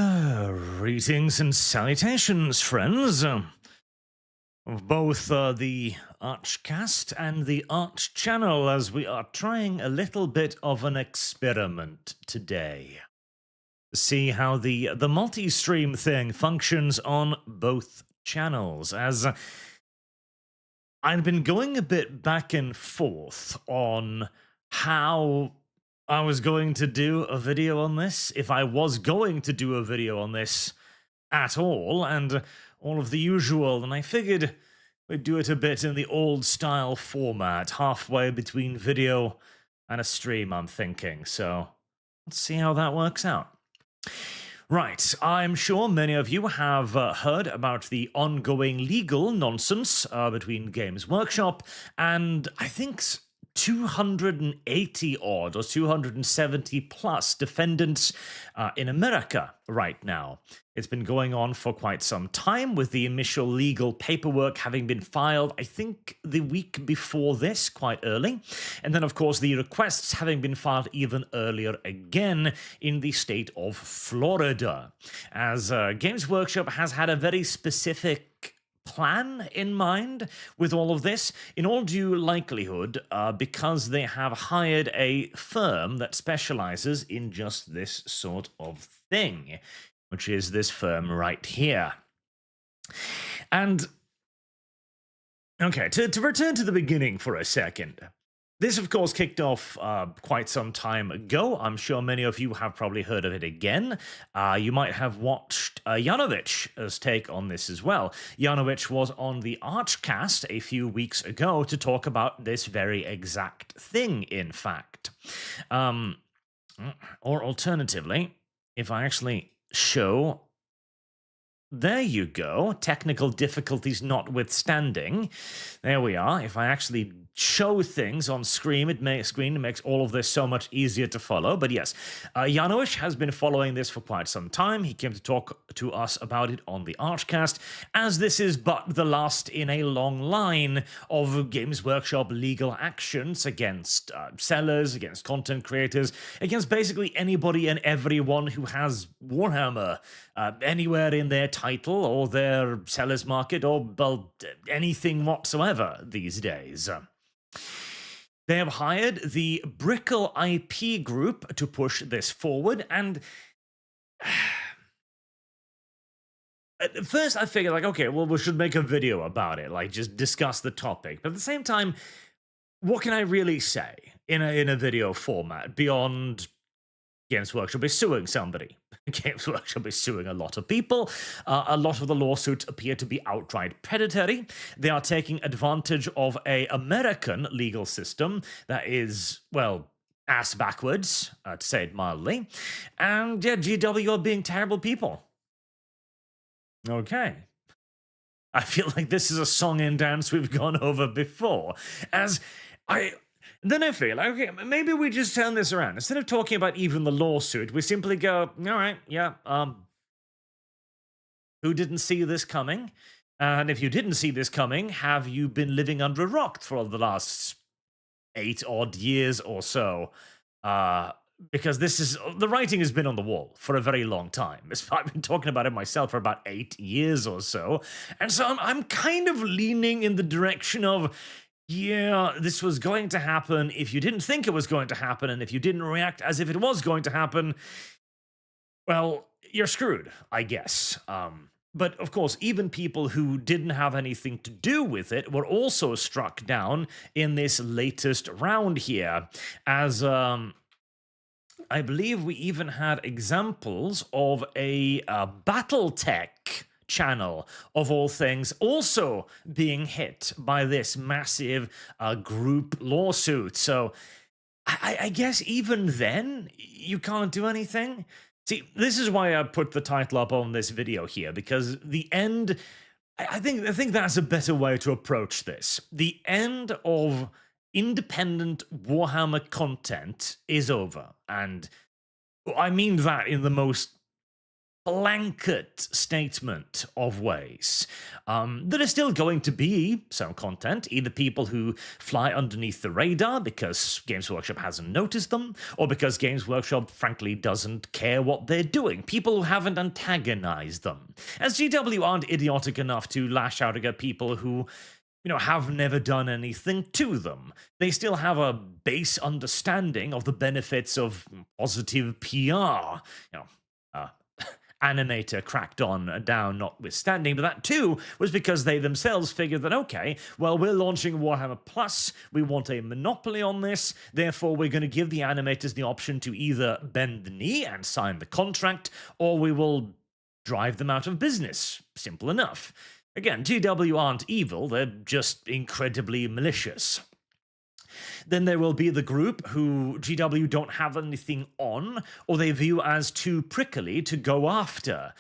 Greetings and salutations, friends, of both the ArchCast and the Arch channel, as we are trying a little bit of an experiment today. See how the multi-stream thing functions on both channels, as I've been going a bit back and forth on how I was going to do a video on this, if I was going to do a video on this at all, and all of the usual, and I figured we'd do it a bit in the old-style format, halfway between video and a stream, I'm thinking, so let's see how that works out. Right, I'm sure many of you have heard about the ongoing legal nonsense between Games Workshop and I think 280 odd or 270 plus defendants in America right now. It's been going on for quite some time, with the initial legal paperwork having been filed, I think, the week before this, quite early. And then, of course, the requests having been filed even earlier again in the state of Florida, as Games Workshop has had a very specific plan in mind with all of this, in all due likelihood, because they have hired a firm that specializes in just this sort of thing, which is this firm right here. And, okay, to return to the beginning for a second. This, of course, kicked off quite some time ago. I'm sure many of you have probably heard of it again. You might have watched Janovich's take on this as well. Janovich was on the ArchCast a few weeks ago to talk about this very exact thing, in fact. Or alternatively, if I actually show... There you go. Technical difficulties notwithstanding. There we are. If I actually show things on screen, it makes all of this so much easier to follow. But yes, Janovich has been following this for quite some time. He came to talk to us about it on the ArchCast, as this is but the last in a long line of Games Workshop legal actions against sellers, against content creators, against basically anybody and everyone who has Warhammer anywhere in their title or their seller's market, or, well, anything whatsoever these days. They have hired the Brickle IP group to push this forward, and at first I figured, like, okay, well, we should make a video about it, like, just discuss the topic. But at the same time, what can I really say in a video format beyond Games Workshop is suing somebody? Games Workshop is suing a lot of people. A lot of the lawsuits appear to be outright predatory. They are taking advantage of an American legal system that is, well, ass backwards, to say it mildly. And yeah, GW are being terrible people. Okay. I feel like this is a song and dance we've gone over before. Then I feel like, okay, maybe we just turn this around. Instead of talking about even the lawsuit, we simply go, all right, yeah, who didn't see this coming? And if you didn't see this coming, have you been living under a rock for the last 8 odd years or so? Because the writing has been on the wall for a very long time. I've been talking about it myself for about 8 years or so. And so I'm kind of leaning in the direction of, yeah, this was going to happen. If you didn't think it was going to happen, and if you didn't react as if it was going to happen, well, you're screwed, I guess. But, of course, even people who didn't have anything to do with it were also struck down in this latest round here, as I believe we even had examples of a BattleTech channel, of all things, also being hit by this massive group lawsuit. So I guess even then, you can't do anything. See, this is why I put the title up on this video here, because the end, I think that's a better way to approach this. The end of independent Warhammer content is over, and I mean that in the most blanket statement of ways. There is still going to be some content, either people who fly underneath the radar because Games Workshop hasn't noticed them, or because Games Workshop frankly doesn't care what they're doing, people who haven't antagonized them. As GW aren't idiotic enough to lash out against people who have never done anything to them. They still have a base understanding of the benefits of positive PR. Animator cracked on down notwithstanding, but that too was because they themselves figured that, okay, well, we're launching Warhammer Plus, we want a monopoly on this, therefore we're going to give the animators the option to either bend the knee and sign the contract, or we will drive them out of business. Simple enough. Again, GW aren't evil, they're just incredibly malicious. Then there will be the group who GW don't have anything on, or they view as too prickly to go after,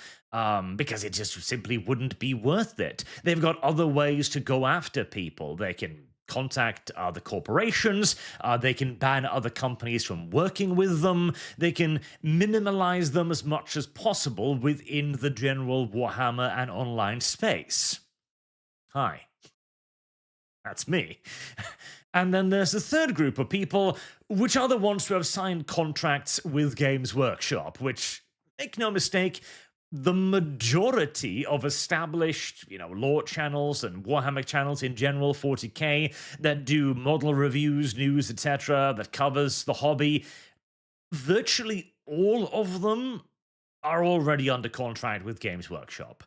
because it just simply wouldn't be worth it. They've got other ways to go after people. They can contact other corporations, they can ban other companies from working with them, they can minimalize them as much as possible within the general Warhammer and online space. Hi. That's me. And then there's the third group of people, which are the ones who have signed contracts with Games Workshop, which, make no mistake, the majority of established, lore channels and Warhammer channels in general, 40k, that do model reviews, news, etc., that covers the hobby, virtually all of them are already under contract with Games Workshop.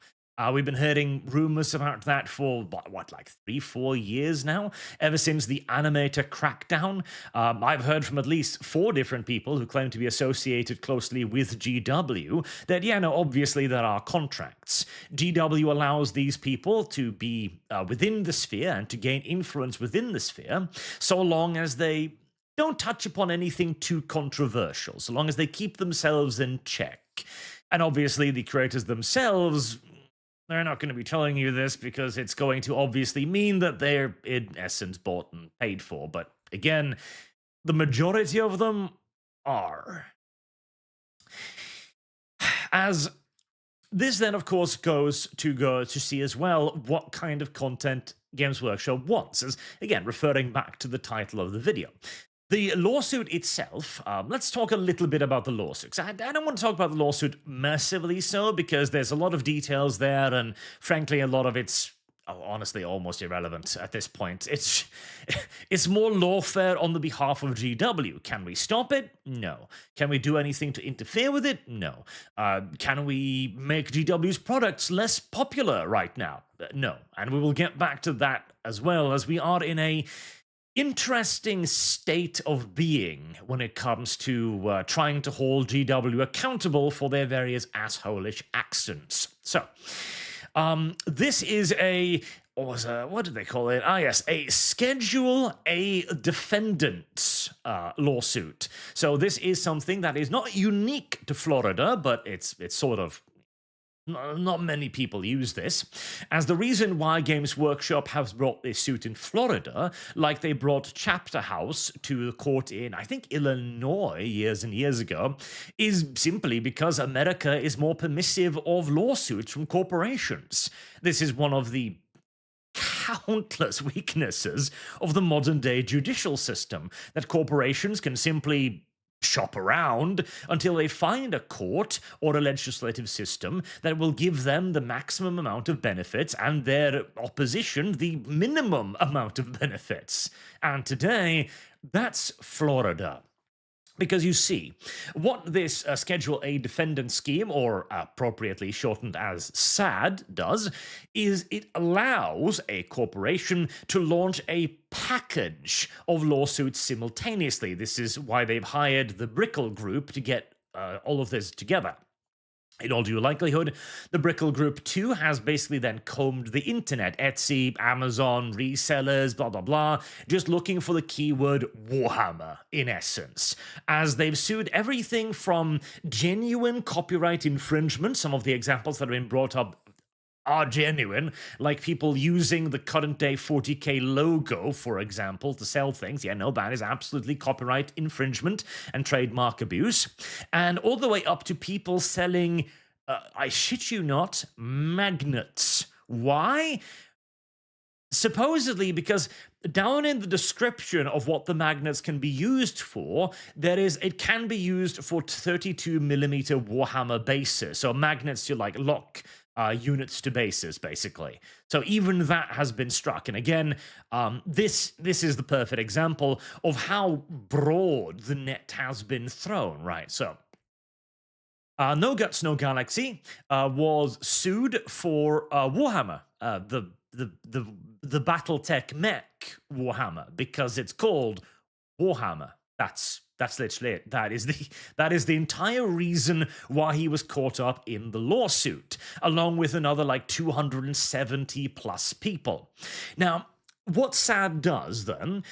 We've been hearing rumors about that for, like 3-4 years now, ever since the animator crackdown. I've heard from at least 4 different people who claim to be associated closely with GW that, obviously there are contracts. GW allows these people to be within the sphere and to gain influence within the sphere, so long as they don't touch upon anything too controversial, so long as they keep themselves in check. And obviously the creators themselves, they're not going to be telling you this because it's going to obviously mean that they're, in essence, bought and paid for. But again, the majority of them are. As this then, of course, goes to see as well what kind of content Games Workshop wants. As, again, referring back to the title of the video. The lawsuit itself, let's talk a little bit about the lawsuit. I don't want to talk about the lawsuit massively so, because there's a lot of details there, and frankly, a lot of it's honestly almost irrelevant at this point. It's more lawfare on the behalf of GW. Can we stop it? No. Can we do anything to interfere with it? No. Can we make GW's products less popular right now? No. And we will get back to that as well, as we are in a interesting state of being when it comes to trying to hold GW accountable for their various assholish actions. So, this is what do they call it? Yes, a Schedule A defendants lawsuit. So this is something that is not unique to Florida, but it's sort of, not many people use this, as the reason why Games Workshop has brought this suit in Florida, like they brought Chapter House to the court in, I think, Illinois years and years ago, is simply because America is more permissive of lawsuits from corporations. This is one of the countless weaknesses of the modern-day judicial system, that corporations can simply shop around until they find a court or a legislative system that will give them the maximum amount of benefits and their opposition the minimum amount of benefits. And today, that's Florida. Because you see, what this Schedule A defendant scheme, or appropriately shortened as SAD, does is it allows a corporation to launch a package of lawsuits simultaneously. This is why they've hired the Brickle Group to get all of this together. In all due likelihood, the Brickle Group 2 has basically then combed the internet, Etsy, Amazon, resellers, blah, blah, blah, just looking for the keyword Warhammer, in essence, as they've sued everything from genuine copyright infringement. Some of the examples that have been brought up are genuine, like people using the current-day 40k logo, for example, to sell things. Yeah, no, that is absolutely copyright infringement and trademark abuse. And all the way up to people selling I shit you not, magnets. Why? Supposedly because down in the description of what the magnets can be used for, it can be used for 32 millimeter Warhammer bases. So magnets to like lock units to bases, basically. So even that has been struck. And again, this is the perfect example of how broad the net has been thrown, right? So No Guts, No Galaxy was sued for Warhammer, the BattleTech mech Warhammer, because it's called Warhammer. That's literally it. That is the entire reason why he was caught up in the lawsuit, along with another like 270 plus people. Now, what SAD does then,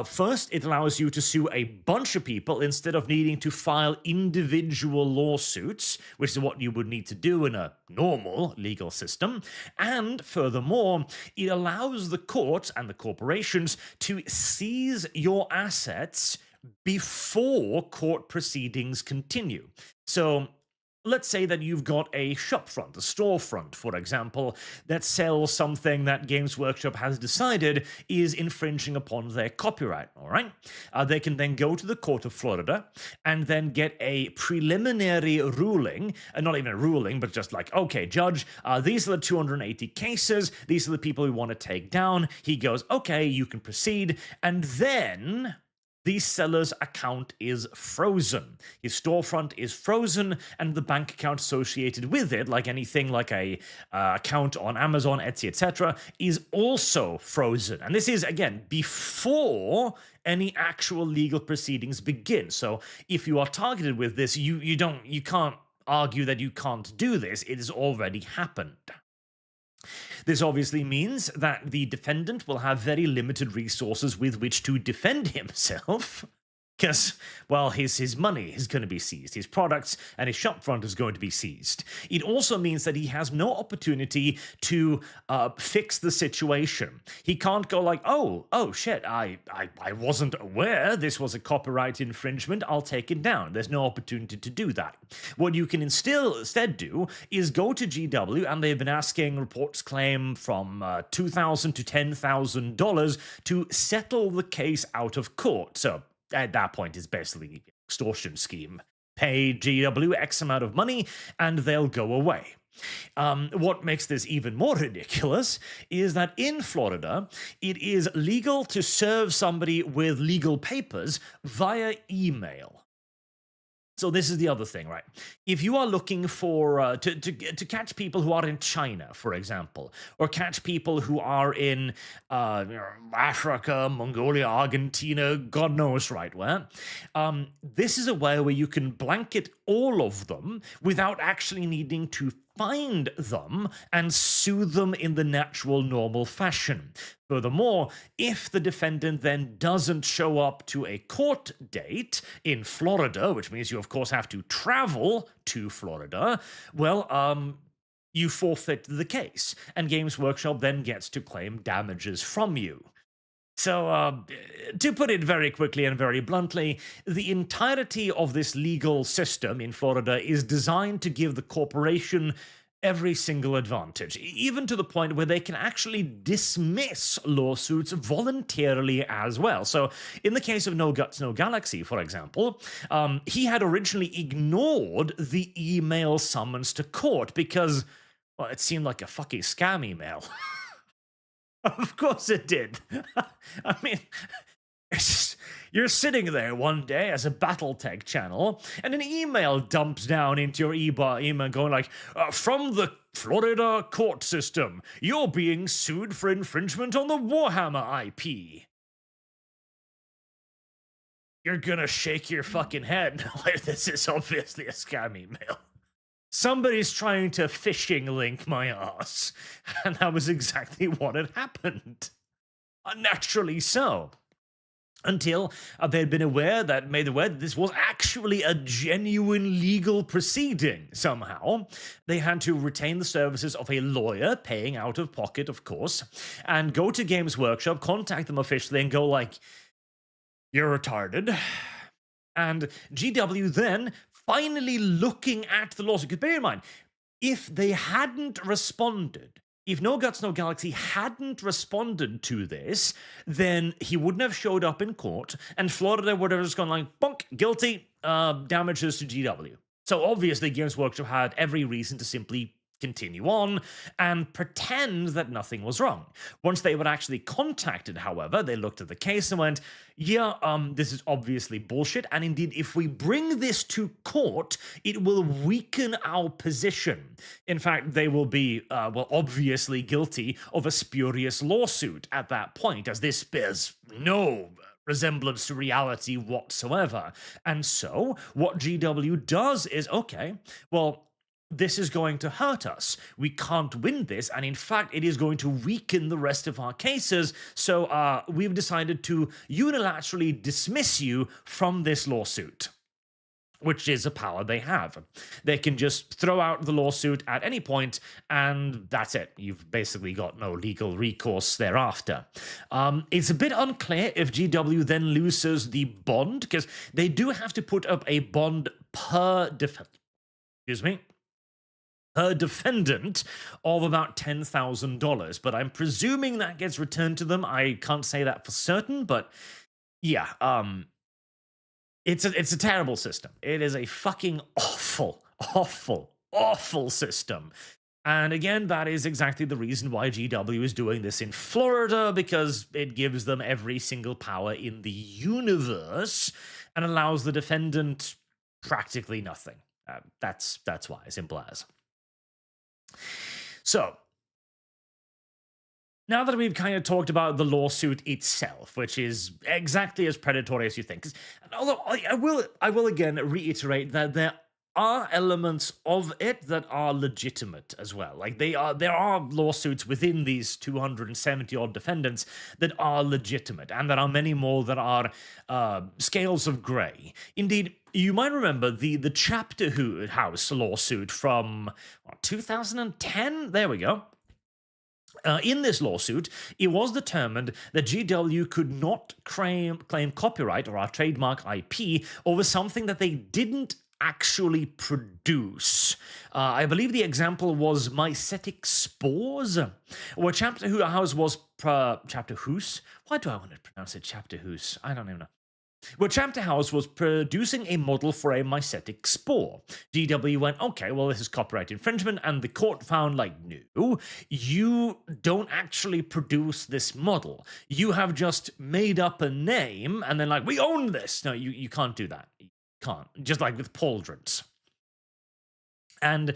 first, it allows you to sue a bunch of people instead of needing to file individual lawsuits, which is what you would need to do in a normal legal system. And furthermore, it allows the courts and the corporations to seize your assets before court proceedings continue. So let's say that you've got a shopfront, a storefront, for example, that sells something that Games Workshop has decided is infringing upon their copyright, all right? They can then go to the court of Florida and then get a preliminary ruling, not even a ruling, but just like, okay, judge, these are the 280 cases, these are the people we want to take down. He goes, okay, you can proceed, and then the seller's account is frozen. His storefront is frozen, and the bank account associated with it, like anything like a account on Amazon, Etsy, etc., is also frozen. And this is, again, before any actual legal proceedings begin. So if you are targeted with this, you can't argue that you can't do this. It has already happened. This obviously means that the defendant will have very limited resources with which to defend himself, because, well, his money is going to be seized, his products and his shopfront is going to be seized. It also means that he has no opportunity to fix the situation. He can't go like, oh shit, I wasn't aware this was a copyright infringement, I'll take it down. There's no opportunity to do that. What you can instead do is go to GW, and they've been asking, reports claim from $2,000 to $10,000 to settle the case out of court. So at that point, it's basically an extortion scheme. Pay GW X amount of money, and they'll go away. What makes this even more ridiculous is that in Florida, it is legal to serve somebody with legal papers via email. So this is the other thing, right? If you are looking for to catch people who are in China, for example, or catch people who are in Africa, Mongolia, Argentina, God knows right where, this is a way where you can blanket all of them without actually needing to find them and sue them in the natural, normal fashion. Furthermore, if the defendant then doesn't show up to a court date in Florida, which means you, of course, have to travel to Florida, well, you forfeit the case, and Games Workshop then gets to claim damages from you. So, to put it very quickly and very bluntly, the entirety of this legal system in Florida is designed to give the corporation every single advantage, even to the point where they can actually dismiss lawsuits voluntarily as well. So, in the case of No Guts, No Galaxy, for example, he had originally ignored the email summons to court because, well, it seemed like a fucking scam email. Of course it did. I mean, you're sitting there one day as a BattleTech channel, and an email dumps down into your email going like, from the Florida court system, you're being sued for infringement on the Warhammer IP. You're gonna shake your fucking head like this is obviously a scam email. Somebody's trying to phishing link my ass, and that was exactly what had happened. Naturally so. Until they'd been made aware that this was actually a genuine legal proceeding somehow. They had to retain the services of a lawyer, paying out of pocket, of course, and go to Games Workshop, contact them officially, and go like, you're retarded. And GW then finally looking at the lawsuit, because bear in mind, if they hadn't responded, if No Guts, No Galaxy hadn't responded to this, then he wouldn't have showed up in court, and Florida would have just gone like, bonk, guilty, damages to GW. So obviously, Games Workshop had every reason to simply continue on and pretend that nothing was wrong. Once they were actually contacted, however, they looked at the case and went, yeah, this is obviously bullshit, and indeed, if we bring this to court, it will weaken our position. In fact, they will be, well, obviously guilty of a spurious lawsuit at that point, as this bears no resemblance to reality whatsoever. And so, what GW does is, okay, well, this is going to hurt us. We can't win this, and in fact, it is going to weaken the rest of our cases, so we've decided to unilaterally dismiss you from this lawsuit, which is a power they have. They can just throw out the lawsuit at any point, and that's it. You've basically got no legal recourse thereafter. It's a bit unclear if GW then loses the bond, because they do have to put up a bond per defendant of about $10,000, but I'm presuming that gets returned to them. I can't say that for certain, but yeah, it's a terrible system. It is a fucking awful system. And again, that is exactly the reason why GW is doing this in Florida, because it gives them every single power in the universe and allows the defendant practically nothing. That's why, simple as. So, now that we've kind of talked about the lawsuit itself, which is exactly as predatory as you think, although I will again reiterate that there are elements of it that are legitimate as well. Like there are lawsuits within these 270 odd defendants that are legitimate, and there are many more that are scales of grey. Indeed, you might remember the Chapter House lawsuit from 2010. There we go. In this lawsuit, it was determined that GW could not claim copyright or our trademark IP over something that they didn't actually produce. I believe the example was mycetic spores, where Chapter House was Chapter House. Why do I want to pronounce it Chapter House? I don't even know. Where Chapter House was producing a model for a mycetic spore. GW went, okay, well, this is copyright infringement, and the court found, like, no, you don't actually produce this model. You have just made up a name, and then, like, we own this. No, you can't do that. You can't. Just like with pauldrons. And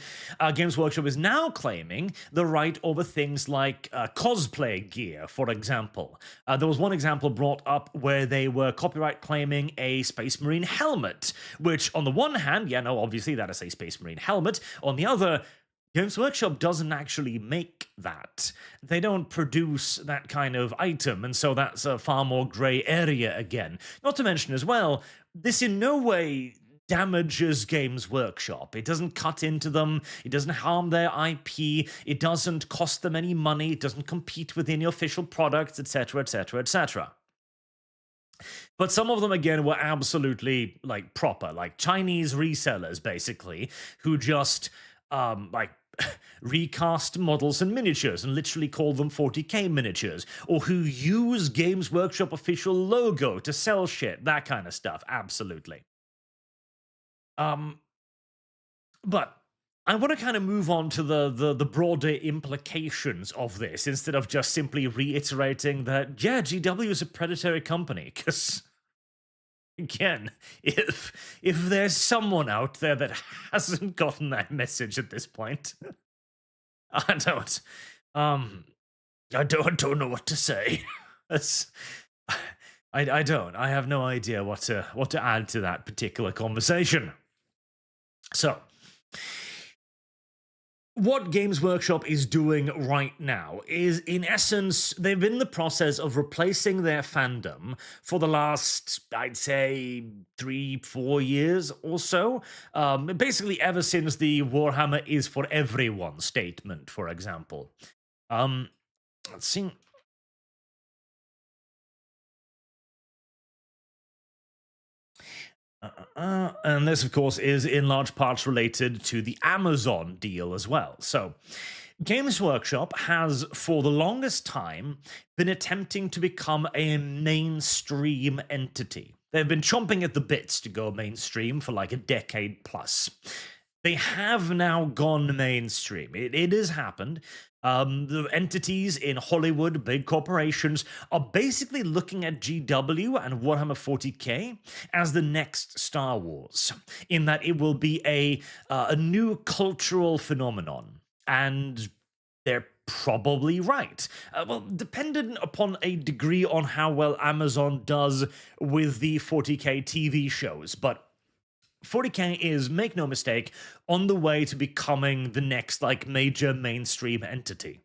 Games Workshop is now claiming the right over things like cosplay gear, for example. There was one example brought up where they were copyright claiming a Space Marine helmet, which on the one hand, yeah, no, obviously that is a Space Marine helmet. On the other, Games Workshop doesn't actually make that. They don't produce that kind of item, and so that's a far more grey area again. Not to mention as well, this in no way damages Games Workshop. It doesn't cut into them, it doesn't harm their IP, it doesn't cost them any money, it doesn't compete with any official products, etc., etc., etc. But some of them, again, were absolutely, like, proper, like Chinese resellers, basically, who just, like, recast models and miniatures and literally call them 40k miniatures, or who use Games Workshop official logo to sell shit, that kind of stuff, absolutely. But I want to kind of move on to the broader implications of this, instead of just simply reiterating that, yeah, GW is a predatory company, because, again, if there's someone out there that hasn't gotten that message at this point, I don't know what to say. I don't. I have no idea what to add to that particular conversation. So, what Games Workshop is doing right now is, in essence, they've been in the process of replacing their fandom for the last, I'd say, 3-4 years or so. Basically, ever since the Warhammer is for everyone statement, for example. Let's see. And this, of course, is in large parts related to the Amazon deal as well. So, Games Workshop has, for the longest time, been attempting to become a mainstream entity. They've been chomping at the bits to go mainstream for like a decade plus. They have now gone mainstream. It has happened. The entities in Hollywood, big corporations, are basically looking at GW and Warhammer 40k as the next Star Wars, in that it will be a new cultural phenomenon. And they're probably right. Well, dependent upon a degree on how well Amazon does with the 40k TV shows, but 40k is, make no mistake, on the way to becoming the next like major mainstream entity.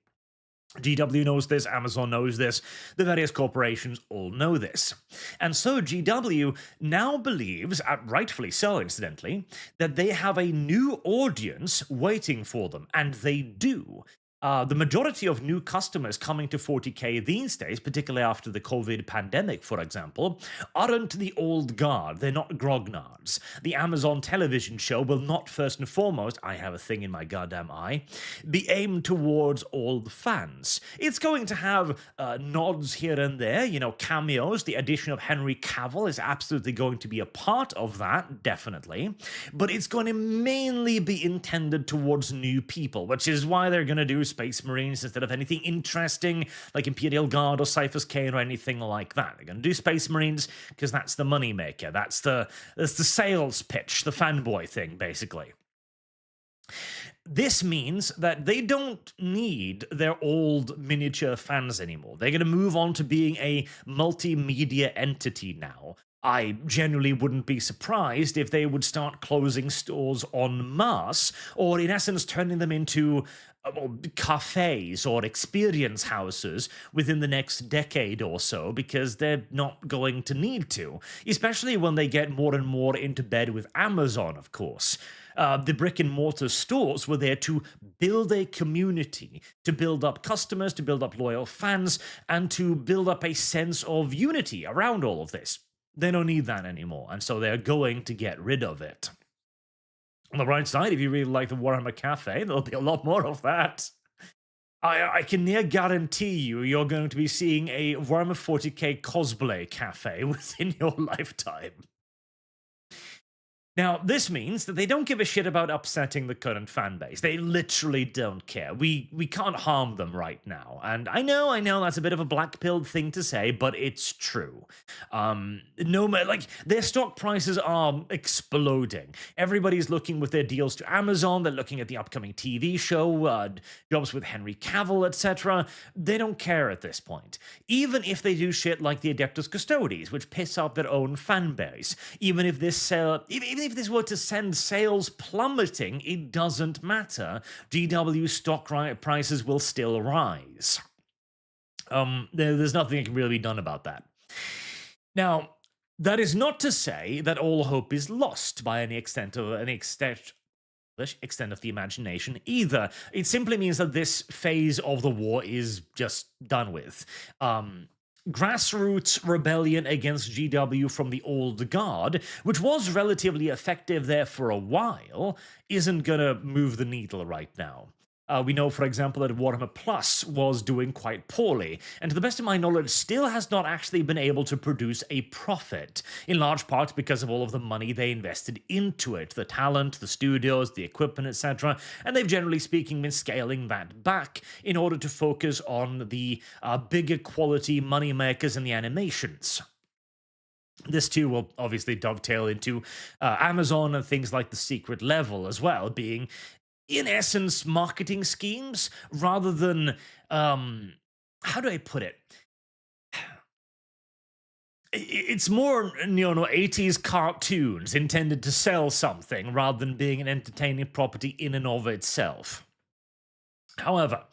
GW knows this, Amazon knows this, the various corporations all know this. And so GW now believes, rightfully so incidentally, that they have a new audience waiting for them, and they do. The majority of new customers coming to 40k these days, particularly after the COVID pandemic, for example, aren't the old guard. They're not grognards. The Amazon television show will not first and foremost, I have a thing in my goddamn eye, be aimed towards old fans. It's going to have nods here and there, cameos. The addition of Henry Cavill is absolutely going to be a part of that, definitely. But it's going to mainly be intended towards new people, which is why they're going to do Space Marines instead of anything interesting like Imperial Guard or Cyphers Kane or anything like that. They're going to do Space Marines because that's the moneymaker. That's the sales pitch, the fanboy thing, basically. This means that they don't need their old miniature fans anymore. They're going to move on to being a multimedia entity now. I genuinely wouldn't be surprised if they would start closing stores en masse, or in essence turning them into cafes or experience houses within the next decade or so, because they're not going to need to, especially when they get more and more into bed with Amazon, of course. The brick and mortar stores were there to build a community, to build up customers, to build up loyal fans, and to build up a sense of unity around all of this. They don't need that anymore, and so they're going to get rid of it. On the bright side, if you really like the Warhammer Cafe, there'll be a lot more of that. I can near guarantee you're going to be seeing a Warhammer 40k cosplay cafe within your lifetime. Now, this means that they don't give a shit about upsetting the current fan base. They literally don't care. We can't harm them right now. And I know that's a bit of a black-pilled thing to say, but it's true. Their stock prices are exploding. Everybody's looking with their deals to Amazon. They're looking at the upcoming TV show, jobs with Henry Cavill, etc. They don't care at this point. Even if they do shit like the Adeptus Custodes, which piss off their own fan base. Even if if this were to send sales plummeting, it doesn't matter. GW stock prices will still rise. There's nothing that can really be done about that. Now, that is not to say that all hope is lost by any extent of the imagination either. It simply means that this phase of the war is just done with. Grassroots rebellion against GW from the old guard, which was relatively effective there for a while, isn't gonna move the needle right now. We know, for example, that Warhammer Plus was doing quite poorly, and to the best of my knowledge, still has not actually been able to produce a profit, in large part because of all of the money they invested into it, the talent, the studios, the equipment, etc., and they've generally speaking been scaling that back in order to focus on the bigger quality moneymakers and the animations. This too will obviously dovetail into Amazon and things like the secret level as well, being in essence marketing schemes rather than how do I put it? It's more 80s cartoons intended to sell something rather than being an entertaining property in and of itself. However,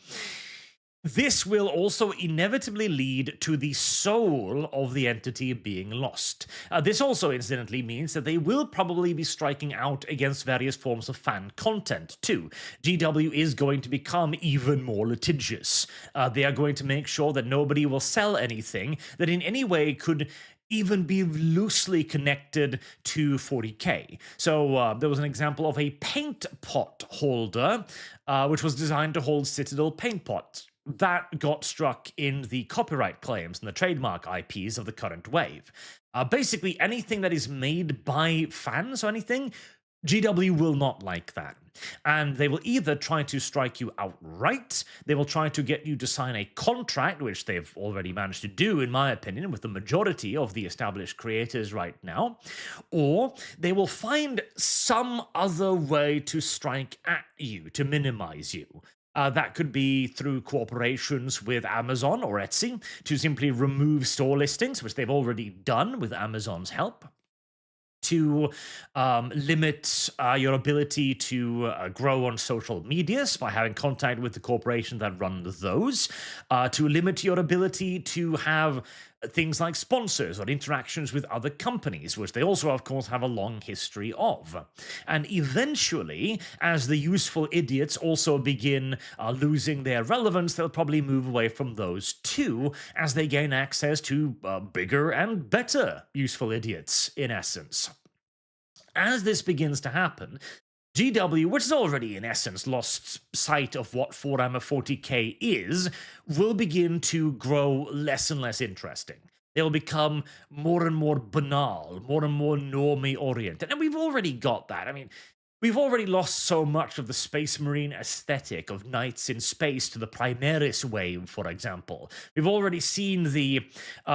this will also inevitably lead to the soul of the entity being lost. This also, incidentally, means that they will probably be striking out against various forms of fan content, too. GW is going to become even more litigious. They are going to make sure that nobody will sell anything that in any way could even be loosely connected to 40k. So there was an example of a paint pot holder, which was designed to hold Citadel paint pots. That got struck in the copyright claims and the trademark IPs of the current wave. Basically, anything that is made by fans or anything, GW will not like that. And they will either try to strike you outright, they will try to get you to sign a contract, which they've already managed to do, in my opinion, with the majority of the established creators right now, or they will find some other way to strike at you, to minimize you. That could be through cooperations with Amazon or Etsy to simply remove store listings, which they've already done with Amazon's help, to limit your ability to grow on social medias by having contact with the corporation that run those, to limit your ability to have things like sponsors or interactions with other companies, which they also, of course, have a long history of. And eventually, as the useful idiots also begin losing their relevance, they'll probably move away from those too, as they gain access to bigger and better useful idiots, in essence. As this begins to happen, GW, which has already in essence lost sight of what Warhammer 40k is, will begin to grow less and less interesting. They will become more and more banal, more and more normie-oriented. And we've already got that. I mean, we've already lost so much of the Space Marine aesthetic of knights in space to the Primaris wave, for example. We've already seen the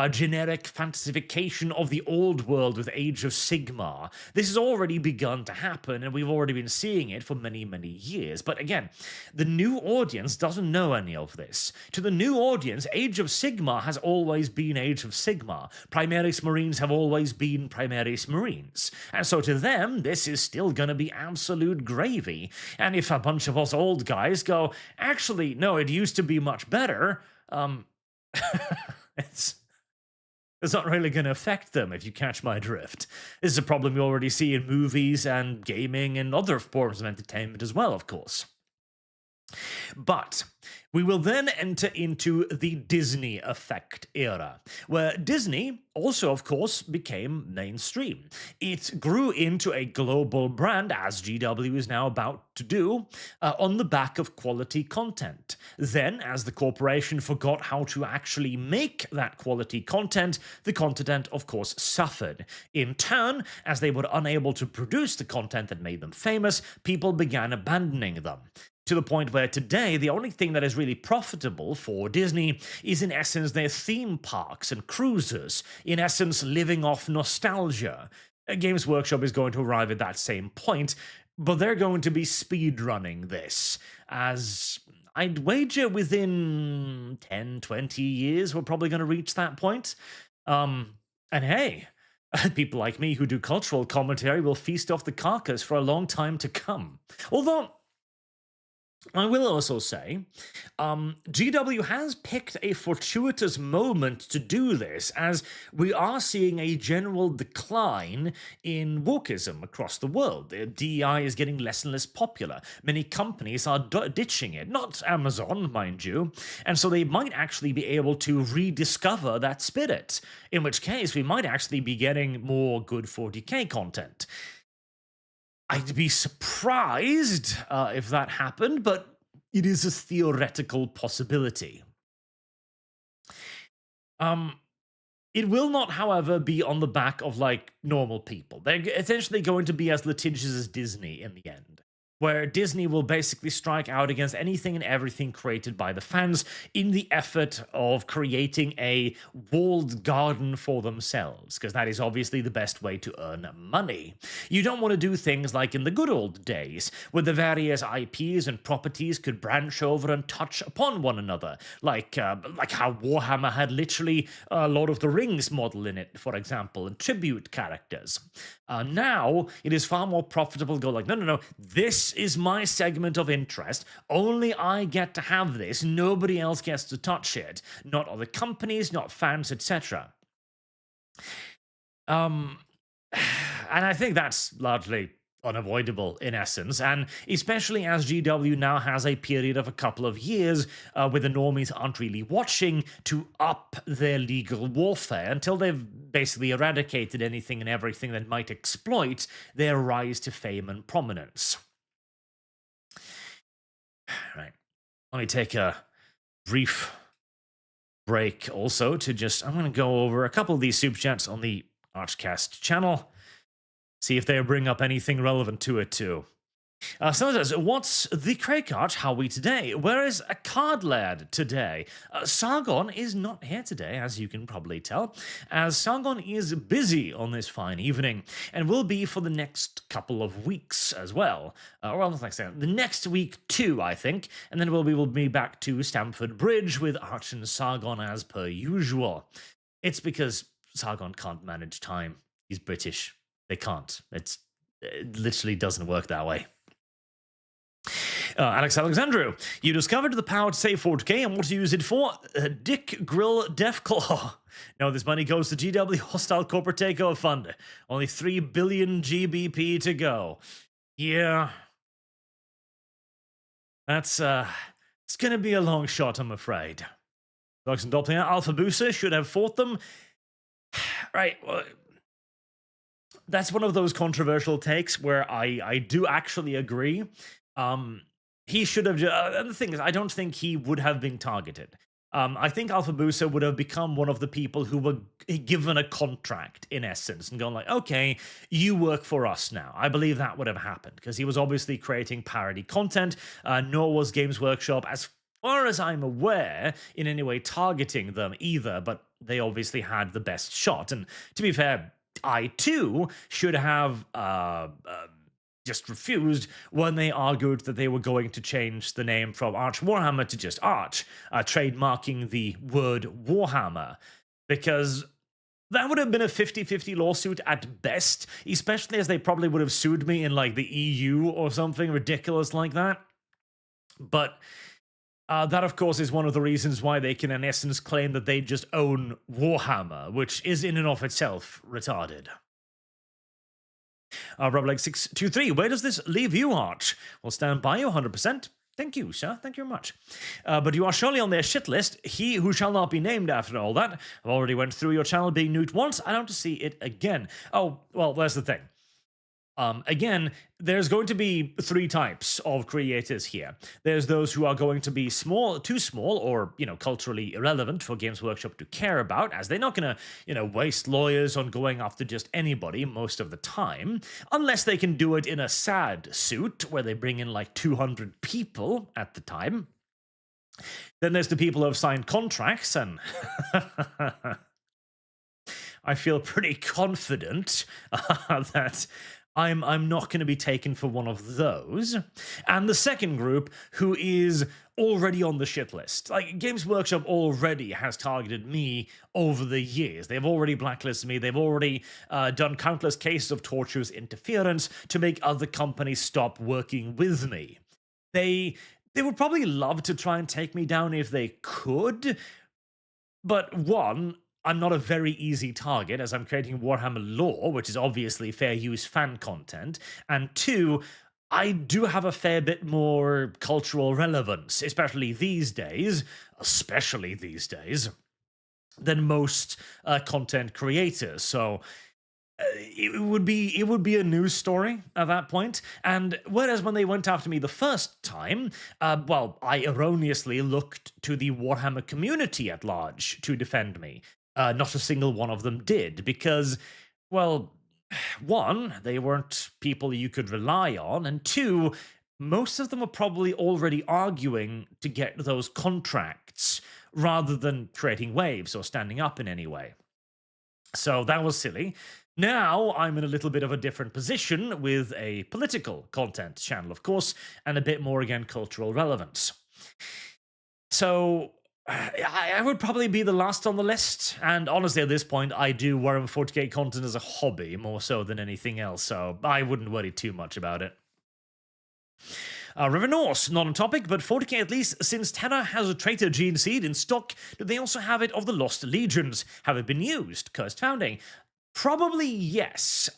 generic fantasification of the old world with Age of Sigmar. This has already begun to happen, and we've already been seeing it for many, many years. But again, the new audience doesn't know any of this. To the new audience, Age of Sigmar has always been Age of Sigmar. Primaris Marines have always been Primaris Marines. And so to them, this is still going to be absolute gravy. And if a bunch of us old guys go, actually, no, it used to be much better, it's not really going to affect them, if you catch my drift. This is a problem you already see in movies and gaming and other forms of entertainment as well, of course. But we will then enter into the Disney effect era, where Disney also, of course, became mainstream. It grew into a global brand, as GW is now about to do, on the back of quality content. Then, as the corporation forgot how to actually make that quality content, the content, of course, suffered. In turn, as they were unable to produce the content that made them famous, people began abandoning them. To the point where today, the only thing that is really profitable for Disney is, in essence, their theme parks and cruises, in essence, living off nostalgia. Games Workshop is going to arrive at that same point, but they're going to be speedrunning this, as I'd wager within 10, 20 years, we're probably going to reach that point. And hey, people like me who do cultural commentary will feast off the carcass for a long time to come. Although, I will also say, GW has picked a fortuitous moment to do this, as we are seeing a general decline in wokeism across the world. The DEI is getting less and less popular. Many companies are ditching it, not Amazon, mind you, and so they might actually be able to rediscover that spirit, in which case we might actually be getting more good 40k content. I'd be surprised if that happened, but it is a theoretical possibility. It will not, however, be on the back of, like, normal people. They're essentially going to be as litigious as Disney in the end, where Disney will basically strike out against anything and everything created by the fans in the effort of creating a walled garden for themselves, because that is obviously the best way to earn money. You don't want to do things like in the good old days, where the various IPs and properties could branch over and touch upon one another, like how Warhammer had literally a Lord of the Rings model in it, for example, and tribute characters. Now, it is far more profitable to go like, no, this is my segment of interest. Only I get to have this. Nobody else gets to touch it. Not other companies, not fans, etc. And I think that's largely unavoidable in essence, and especially as GW now has a period of a couple of years where the normies aren't really watching to up their legal warfare until they've basically eradicated anything and everything that might exploit their rise to fame and prominence. Right. Let me take a brief break also to just, I'm going to go over a couple of these super chats on the ArchCast channel, see if they bring up anything relevant to it too. Someone says, what's the Craig Arch? How are we today? Where is a card lad today? Sargon is not here today, as you can probably tell, as Sargon is busy on this fine evening, and will be for the next couple of weeks as well. Well, not next the next week too, I think, and then we will be back to Stamford Bridge with Arch and Sargon as per usual. It's because Sargon can't manage time. He's British. They can't. It literally doesn't work that way. Alex Alexandru, you discovered the power to save 40k and what to use it for? Dick Grill Deathclaw. No, this money goes to GW Hostile Corporate Takeover Fund. Only 3 billion GBP to go. Yeah. That's, it's gonna be a long shot, I'm afraid. Dogs and Doppler, Alpha Booster should have fought them. Right, well, that's one of those controversial takes where I do actually agree. He should have. The thing is, I don't think he would have been targeted. I think Alpha Booster would have become one of the people who were given a contract, in essence, and gone like, okay, you work for us now. I believe that would have happened, because he was obviously creating parody content, nor was Games Workshop, as far as I'm aware, in any way targeting them either, but they obviously had the best shot. And to be fair, I too should have just refused when they argued that they were going to change the name from Arch Warhammer to just Arch, trademarking the word Warhammer, because that would have been a 50-50 lawsuit at best, especially as they probably would have sued me in like the EU or something ridiculous like that. But that, of course, is one of the reasons why they can, in essence, claim that they just own Warhammer, which is in and of itself retarded. Robleg623, where does this leave you, Arch? We'll stand by you 100%. Thank you, sir. Thank you very much. But you are surely on their shit list. He who shall not be named after all that. I've already went through your channel being nuked once. I don't want to see it again. Oh, well, there's the thing. Again, there's going to be 3 types of creators here. There's those who are going to be too small, or, culturally irrelevant for Games Workshop to care about, as they're not going to, waste lawyers on going after just anybody most of the time, unless they can do it in a sad suit, where they bring in like 200 people at the time. Then there's the people who have signed contracts, and I feel pretty confident that I'm not going to be taken for one of those. And the second group, who is already on the shit list. Like, Games Workshop already has targeted me over the years. They've already blacklisted me. They've already done countless cases of tortuous interference to make other companies stop working with me. They would probably love to try and take me down if they could, but one, I'm not a very easy target, as I'm creating Warhammer lore, which is obviously fair use fan content. And 2, I do have a fair bit more cultural relevance, especially these days, than most content creators. So it would be a news story at that point. And whereas when they went after me the first time, well, I erroneously looked to the Warhammer community at large to defend me. Not a single one of them did, because, well, 1, they weren't people you could rely on, and 2, most of them were probably already arguing to get those contracts rather than creating waves or standing up in any way. So that was silly. Now I'm in a little bit of a different position with a political content channel, of course, and a bit more, again, cultural relevance. So I would probably be the last on the list, and honestly at this point I do Warhammer 40k content as a hobby more so than anything else, so I wouldn't worry too much about it. River Norse, not on topic, but 40k at least, since Terra has a traitor gene seed in stock, do they also have it of the Lost Legions? Have it been used? Cursed Founding? Probably yes.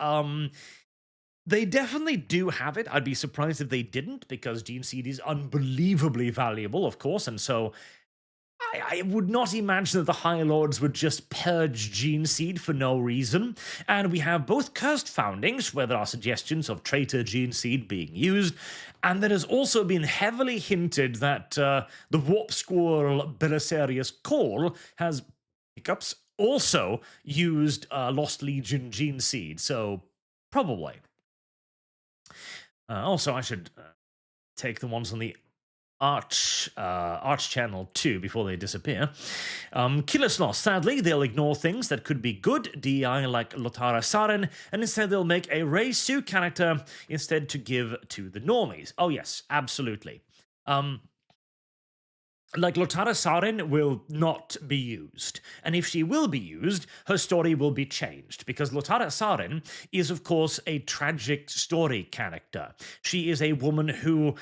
They definitely do have it. I'd be surprised if they didn't, because Gene Seed is unbelievably valuable, of course, and so I would not imagine that the High Lords would just purge Gene Seed for no reason. And we have both cursed foundings, where there are suggestions of traitor Gene Seed being used, and there has also been heavily hinted that the Warp Squirrel Belisarius Call has hiccups also used Lost Legion Gene Seed, so probably. Also, I should take the ones on the Arch channel too before they disappear. Killer Sloth, sadly, they'll ignore things that could be good DI like Lotara Saren, and instead they'll make a Rei Su character instead to give to the normies. Oh yes, absolutely. Like, Lotara Saren will not be used. And if she will be used, her story will be changed. Because Lotara Saren is, of course, a tragic story character. She is a woman who,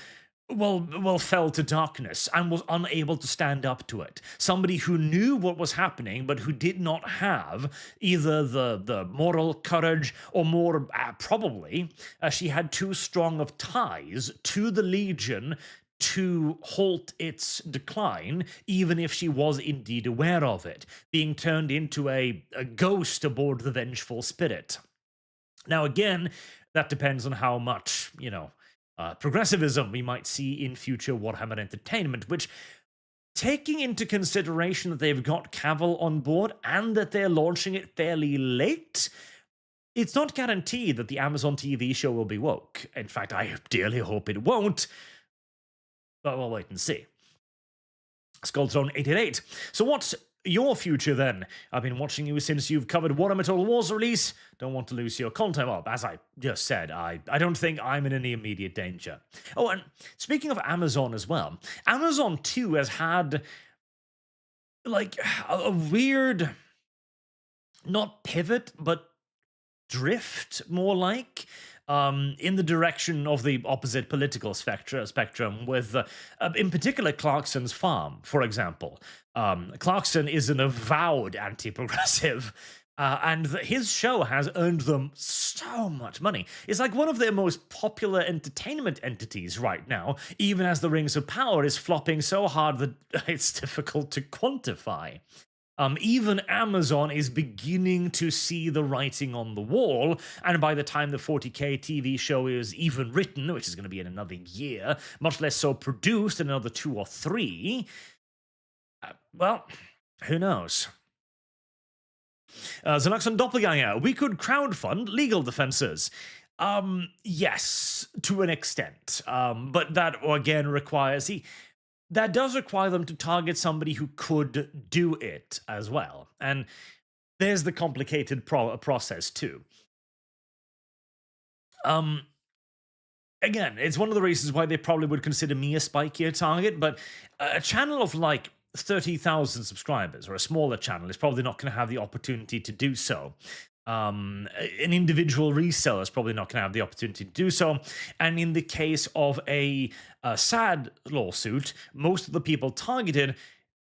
well, fell to darkness and was unable to stand up to it. Somebody who knew what was happening, but who did not have either the moral courage or more probably, she had too strong of ties to the Legion to halt its decline, even if she was indeed aware of it, being turned into a ghost aboard the Vengeful Spirit. Now, again, that depends on how much, progressivism we might see in future Warhammer Entertainment, which, taking into consideration that they've got Cavill on board and that they're launching it fairly late, it's not guaranteed that the Amazon TV show will be woke. In fact, I dearly hope it won't. But we'll wait and see. Skullthrone888. So what's your future then? I've been watching you since you've covered Warhammer Total War's release. Don't want to lose your content. Well, as I just said, I don't think I'm in any immediate danger. Oh, and speaking of Amazon as well, Amazon too has had like a weird, not pivot, but drift, more like, in the direction of the opposite political spectrum, with, in particular, Clarkson's farm, for example. Clarkson is an avowed anti-progressive, and his show has earned them so much money. It's like one of their most popular entertainment entities right now, even as the Rings of Power is flopping so hard that it's difficult to quantify. Even Amazon is beginning to see the writing on the wall, and by the time the 40k TV show is even written, which is going to be in another year, much less so produced in another 2 or 3, well, who knows? Zanaxon Doppelganger, we could crowdfund legal defenses. Yes, to an extent, but that, again, requires... that does require them to target somebody who could do it as well. And there's the complicated process too. Again, it's one of the reasons why they probably would consider me a spikier target, but a channel of like 30,000 subscribers, or a smaller channel, is probably not going to have the opportunity to do so. An individual reseller is probably not going to have the opportunity to do so. And in the case of a SAD lawsuit, most of the people targeted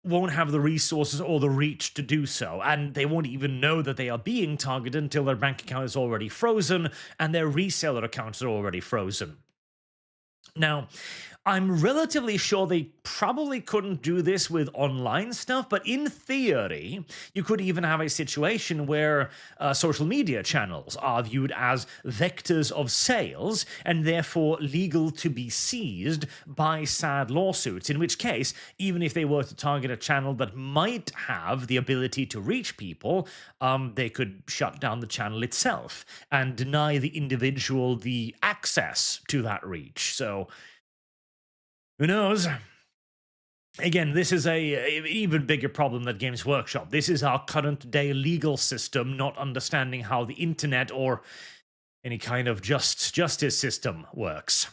won't have the resources or the reach to do so, and they won't even know that they are being targeted until their bank account is already frozen and their reseller accounts are already frozen. Now, I'm relatively sure they probably couldn't do this with online stuff, but in theory, you could even have a situation where social media channels are viewed as vectors of sales and therefore legal to be seized by SAD lawsuits, in which case, even if they were to target a channel that might have the ability to reach people, they could shut down the channel itself and deny the individual the access to that reach. So, who knows? Again, this is a even bigger problem than Games Workshop. This is our current day legal system not understanding how the internet or any kind of justice system works.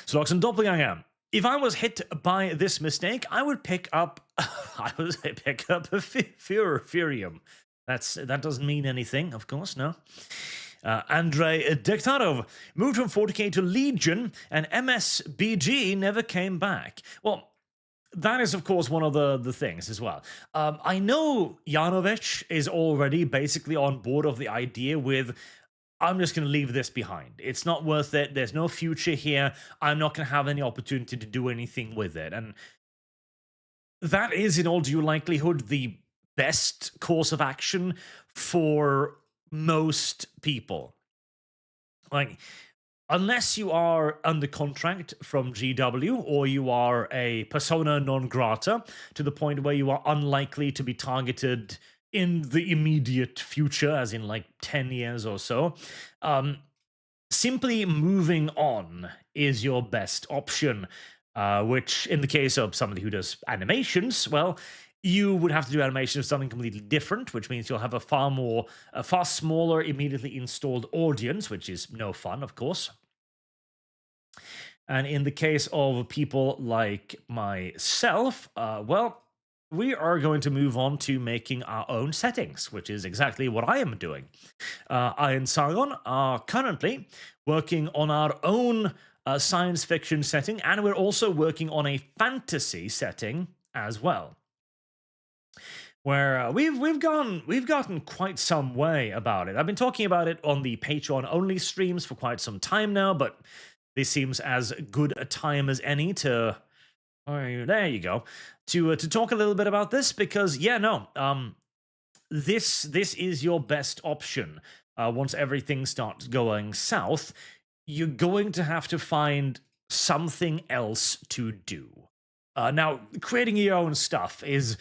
Slox and Doppelganger. If I was hit by this mistake, I would pick up a Furium. That doesn't mean anything, of course, no. Andrei Dektarov moved from 40k to Legion, and MSBG never came back. Well, that is, of course, one of the things as well. I know Yanovich is already basically on board of the idea with I'm just going to leave this behind. It's not worth it. There's no future here. I'm not going to have any opportunity to do anything with it. And that is, in all due likelihood, the best course of action for most people. Like, unless you are under contract from GW or you are a persona non grata to the point where you are unlikely to be targeted in the immediate future, as in like 10 years or so, simply moving on is your best option, which in the case of somebody who does animations, well, you would have to do animation of something completely different, which means you'll have a far smaller immediately installed audience, which is no fun, of course. And in the case of people like myself, well, we are going to move on to making our own settings, which is exactly what I am doing. I and Sargon are currently working on our own science fiction setting, and we're also working on a fantasy setting as well, where we've gotten quite some way about it. I've been talking about it on the Patreon only streams for quite some time now, but this seems as good a time as any to. Oh, there you go. To talk a little bit about this, because this is your best option. Once everything starts going south, you're going to have to find something else to do. Now, creating your own stuff is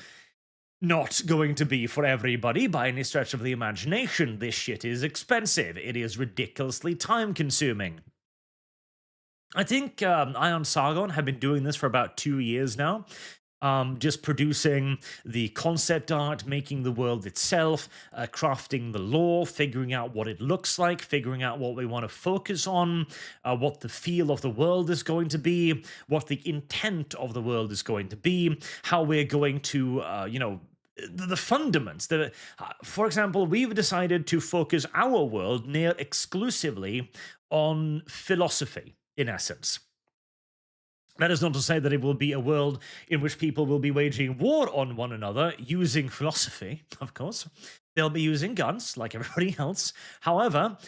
not going to be for everybody by any stretch of the imagination. This shit is expensive. It is ridiculously time-consuming. I think Ion Sargon have been doing this for about 2 years now. Just producing the concept art, making the world itself, crafting the lore, figuring out what it looks like, figuring out what we want to focus on, what the feel of the world is going to be, what the intent of the world is going to be, how we're going to, the fundaments. For example, we've decided to focus our world near exclusively on philosophy, in essence. That is not to say that it will be a world in which people will be waging war on one another using philosophy, of course. They'll be using guns, like everybody else. However,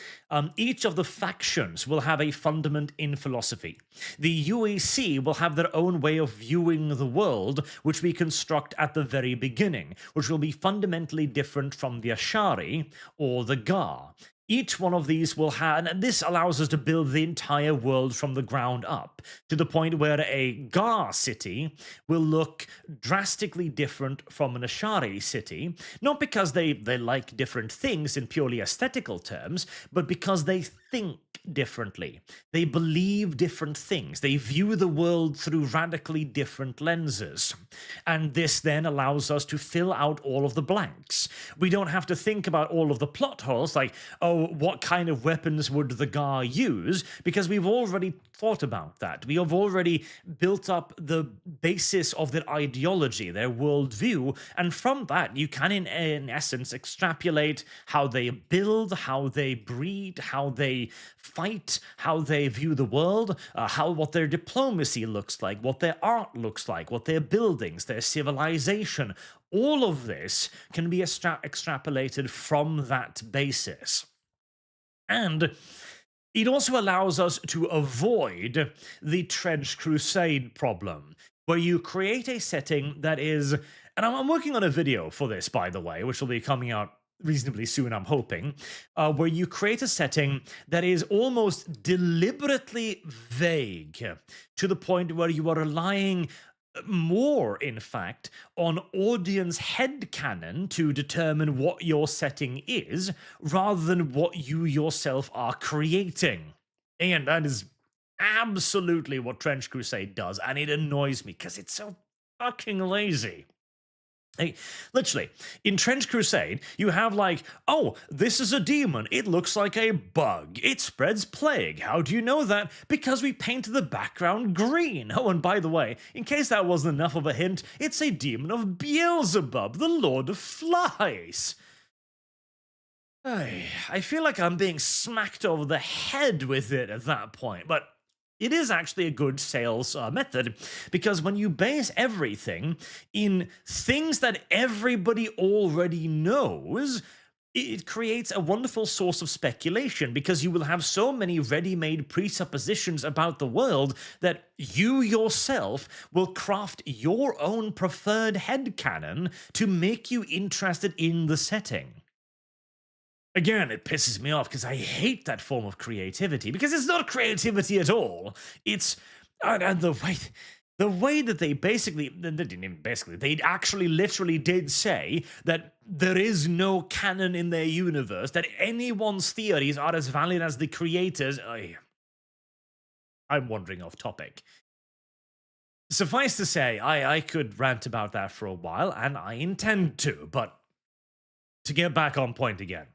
each of the factions will have a fundament in philosophy. The UEC will have their own way of viewing the world, which we construct at the very beginning, which will be fundamentally different from the Ashari or the Gar. Each one of these will have, and this allows us to build the entire world from the ground up, to the point where a Gar city will look drastically different from an Ashari city, not because they like different things in purely aesthetical terms, but because they think differently. They believe different things. They view the world through radically different lenses. And this then allows us to fill out all of the blanks. We don't have to think about all of the plot holes, like, oh, what kind of weapons would the Gar use? Because we've already thought about that. We have already built up the basis of their ideology, their worldview, and from that you can, in essence, extrapolate how they build, how they breed, how they fight, how they view the world, what their diplomacy looks like, what their art looks like, what their buildings, their civilization. All of this can be extrapolated from that basis. And it also allows us to avoid the Trench Crusade problem, where you create a setting that is, and I'm working on a video for this, by the way, which will be coming out reasonably soon, I'm hoping, where you create a setting that is almost deliberately vague, to the point where you are relying more, in fact, on audience headcanon to determine what your setting is, rather than what you yourself are creating. And that is absolutely what Trench Crusade does, and it annoys me, because it's so fucking lazy. Hey, literally, in Trench Crusade, you have like, oh, this is a demon. It looks like a bug. It spreads plague. How do you know that? Because we painted the background green. Oh, and by the way, in case that wasn't enough of a hint, it's a demon of Beelzebub, the Lord of Flies. I feel like I'm being smacked over the head with it at that point, but it is actually a good sales method, because when you base everything in things that everybody already knows, it creates a wonderful source of speculation because you will have so many ready-made presuppositions about the world that you yourself will craft your own preferred headcanon to make you interested in the setting. Again, it pisses me off because I hate that form of creativity because it's not creativity at all. It's and the way that they they actually literally did say that there is no canon in their universe, that anyone's theories are as valid as the creators. I'm wandering off topic. Suffice to say, I could rant about that for a while, and I intend to, but to get back on point again.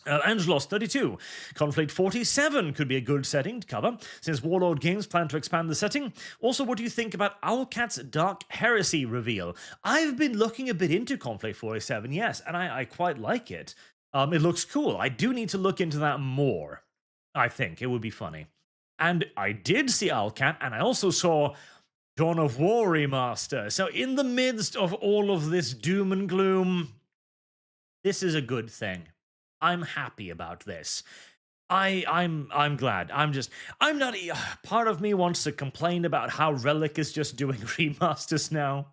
Angelos 32. Conflict 47 could be a good setting to cover, since Warlord Games plan to expand the setting. Also, what do you think about Owlcat's Dark Heresy reveal? I've been looking a bit into Conflict 47, yes, and I quite like it. It looks cool. I do need to look into that more. I think it would be funny. And I did see Owlcat, and I also saw Dawn of War remaster. So in the midst of all of this doom and gloom, this is a good thing. I'm happy about this. I'm glad. I'm not. Part of me wants to complain about how Relic is just doing remasters now.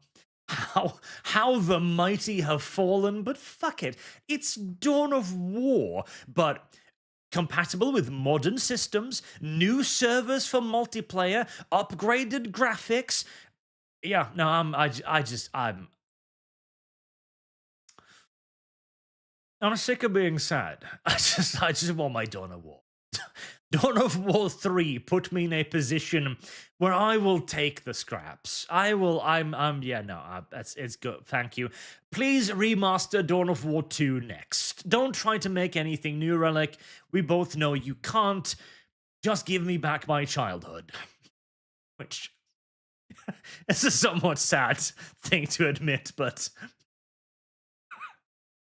How the mighty have fallen, but fuck it. It's Dawn of War, but compatible with modern systems, new servers for multiplayer, upgraded graphics. Yeah, no, I'm sick of being sad. I just want my Dawn of War. Dawn of War 3 put me in a position where I will take the scraps. It's good. Thank you. Please remaster Dawn of War 2 next. Don't try to make anything new, Relic. We both know you can't. Just give me back my childhood. Which is a somewhat sad thing to admit, but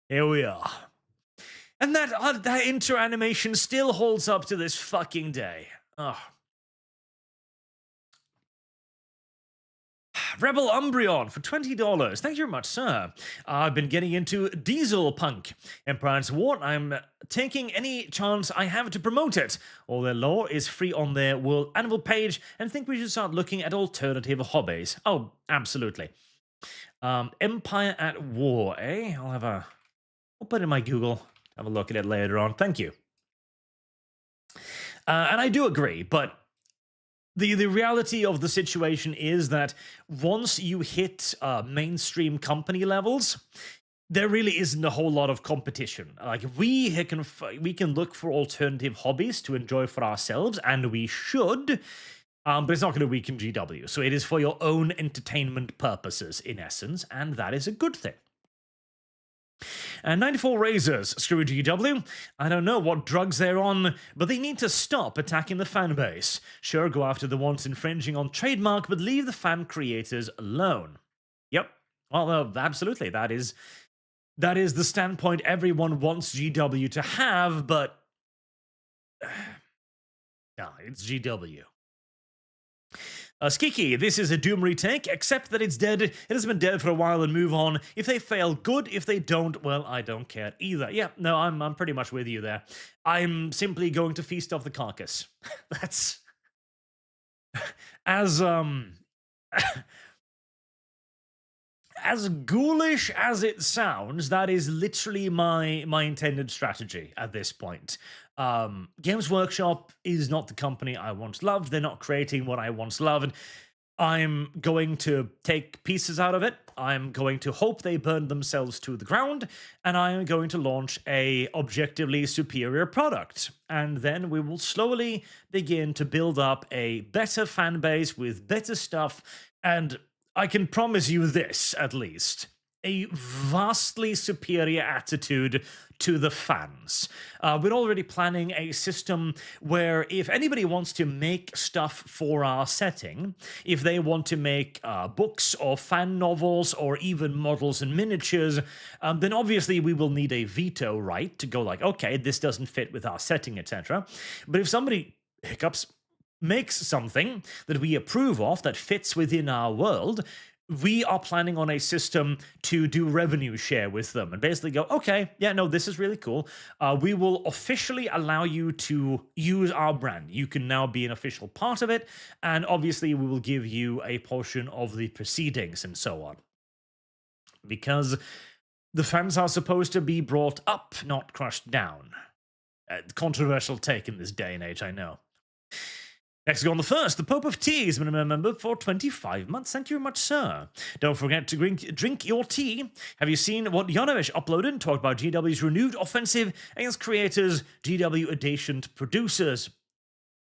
here we are. And that intro animation still holds up to this fucking day. Oh. Rebel Umbreon for $20. Thank you very much, sir. I've been getting into Diesel Punk. Empire's War, I'm taking any chance I have to promote it. All their lore is free on their World Anvil page, and think we should start looking at alternative hobbies. Oh, absolutely. Empire at War, eh? I'll put it in my Google. Have a look at it later on. Thank you. And I do agree, but the reality of the situation is that once you hit mainstream company levels, there really isn't a whole lot of competition. Like we can look for alternative hobbies to enjoy for ourselves, and we should. But it's not going to weaken GW. So it is for your own entertainment purposes, in essence, and that is a good thing. And 94 Razors, screw GW. I don't know what drugs they're on, but they need to stop attacking the fan base. Sure, go after the ones infringing on trademark, but leave the fan creators alone. Yep. Well, absolutely. That is the standpoint everyone wants GW to have, but no, it's GW. Skiki, this is a Doom retake, except that it's dead. It has been dead for a while and move on. If they fail, good. If they don't, well, I don't care either. Yeah, no, I'm pretty much with you there. I'm simply going to feast off the carcass. That's as ghoulish as it sounds, that is literally my intended strategy at this point. Games Workshop is not the company I once loved. They're not creating what I once loved. I'm going to take pieces out of it. I'm going to hope they burn themselves to the ground, and I'm going to launch a objectively superior product. And then we will slowly begin to build up a better fan base with better stuff, and I can promise you this, at least. A vastly superior attitude to the fans. We're already planning a system where if anybody wants to make stuff for our setting, if they want to make books or fan novels or even models and miniatures, then obviously we will need a veto right to go like, okay, this doesn't fit with our setting, etc. But if somebody makes something that we approve of that fits within our world, we are planning on a system to do revenue share with them and basically go, okay, yeah, no, this is really cool. We will officially allow you to use our brand. You can now be an official part of it. And obviously, we will give you a portion of the proceedings and so on. Because the fans are supposed to be brought up, not crushed down. Controversial take in this day and age, I know. Next to go on the first, the Pope of Tea has been a member for 25 months. Thank you very much, sir. Don't forget to drink your tea. Have you seen what Yanovich uploaded and talked about GW's renewed offensive against creators, GW adjacent producers?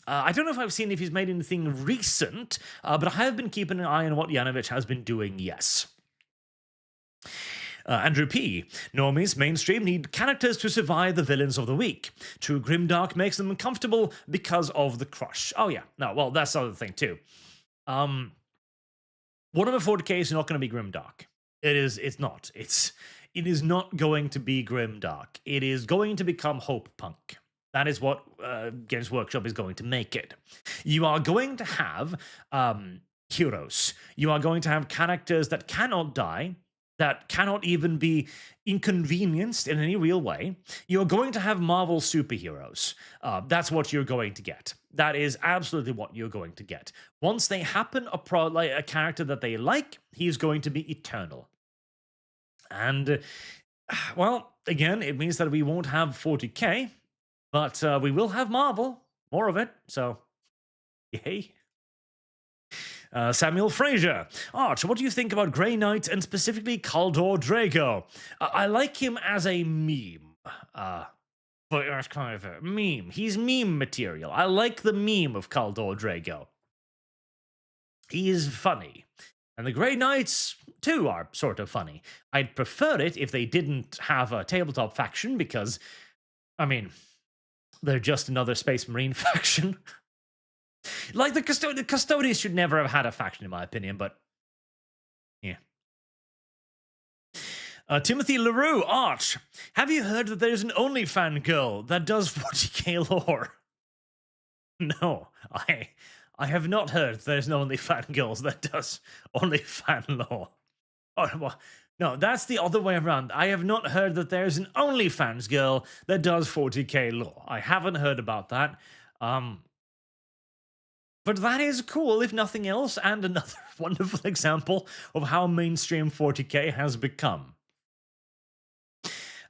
I don't know if I've seen if he's made anything recent, but I have been keeping an eye on what Yanovich has been doing, yes. Andrew P. Normies mainstream need characters to survive the villains of the week. True Grimdark makes them uncomfortable because of the crush. Oh yeah, no, well that's the other thing too. Warhammer 40k is not going to be Grimdark. It's not. It is not going to be Grimdark. It is going to become Hope Punk. That is what Games Workshop is going to make it. You are going to have heroes. You are going to have characters that cannot die, that cannot even be inconvenienced in any real way. You're going to have Marvel superheroes. That's what you're going to get. That is absolutely what you're going to get. Once they happen, a character that they like, he's going to be eternal. And, well, again, it means that we won't have 40k, but we will have Marvel. More of it, so yay. Samuel Fraser. Arch, what do you think about Grey Knight and specifically Kaldor Drago? I like him as a meme. But that's kind of a meme. He's meme material. I like the meme of Kaldor Drago. He is funny. And the Grey Knights, too, are sort of funny. I'd prefer it if they didn't have a tabletop faction because, I mean, they're just another Space Marine faction. Like, the Custodians should never have had a faction, in my opinion, but yeah. Timothy LaRue, Arch, have you heard that there's an OnlyFan girl that does 40k lore? No, I have not heard there's an OnlyFan girls that does OnlyFan lore. Oh, well, no, that's the other way around. I have not heard that there's an OnlyFans girl that does 40k lore. I haven't heard about that. But that is cool, if nothing else, and another wonderful example of how mainstream 40k has become.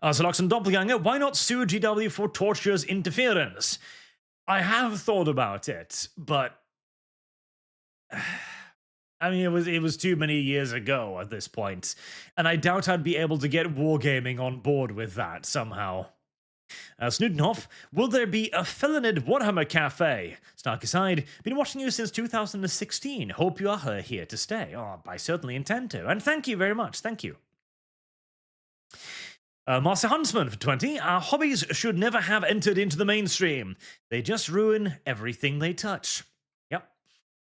Zalox and Doppelganger, why not sue GW for torture's interference? I have thought about it, but I mean, it was too many years ago at this point, and I doubt I'd be able to get Wargaming on board with that somehow. Snudenhoff, will there be a felonid Warhammer cafe? Snark aside, been watching you since 2016. Hope you are here to stay. Oh, I certainly intend to. And thank you very much. Thank you. Master Huntsman for 20. Our hobbies should never have entered into the mainstream. They just ruin everything they touch. Yep.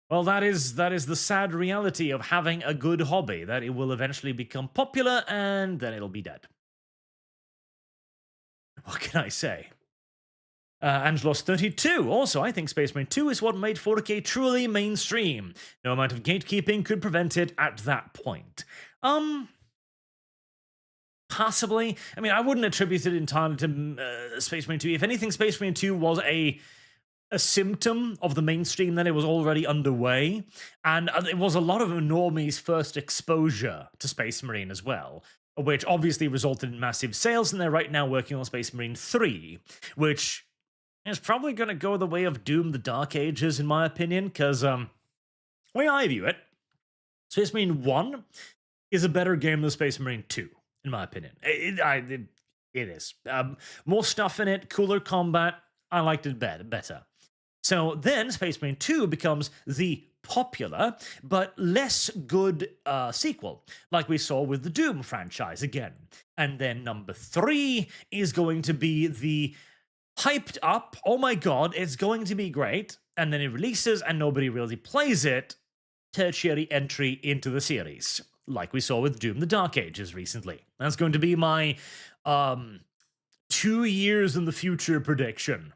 Well, that is the sad reality of having a good hobby, that it will eventually become popular and then it'll be dead. What can I say? Angelos 32. Also, I think Space Marine 2 is what made 40k truly mainstream. No amount of gatekeeping could prevent it at that point. Possibly. I mean, I wouldn't attribute it entirely to Space Marine 2. If anything, Space Marine 2 was a symptom of the mainstream that it was already underway. And it was a lot of normies' first exposure to Space Marine as well, which obviously resulted in massive sales, and they're right now working on Space Marine 3, which is probably going to go the way of Doom the Dark Ages, in my opinion, because, the way I view it, Space Marine 1 is a better game than Space Marine 2, in my opinion. It is. More stuff in it, cooler combat, I liked it better. So then Space Marine 2 becomes the popular but less good sequel, like we saw with the Doom franchise again. And then number 3 is going to be the hyped up, oh my god, it's going to be great, and then it releases and nobody really plays it, tertiary entry into the series, like we saw with Doom the Dark Ages recently. That's going to be my 2 years in the future prediction.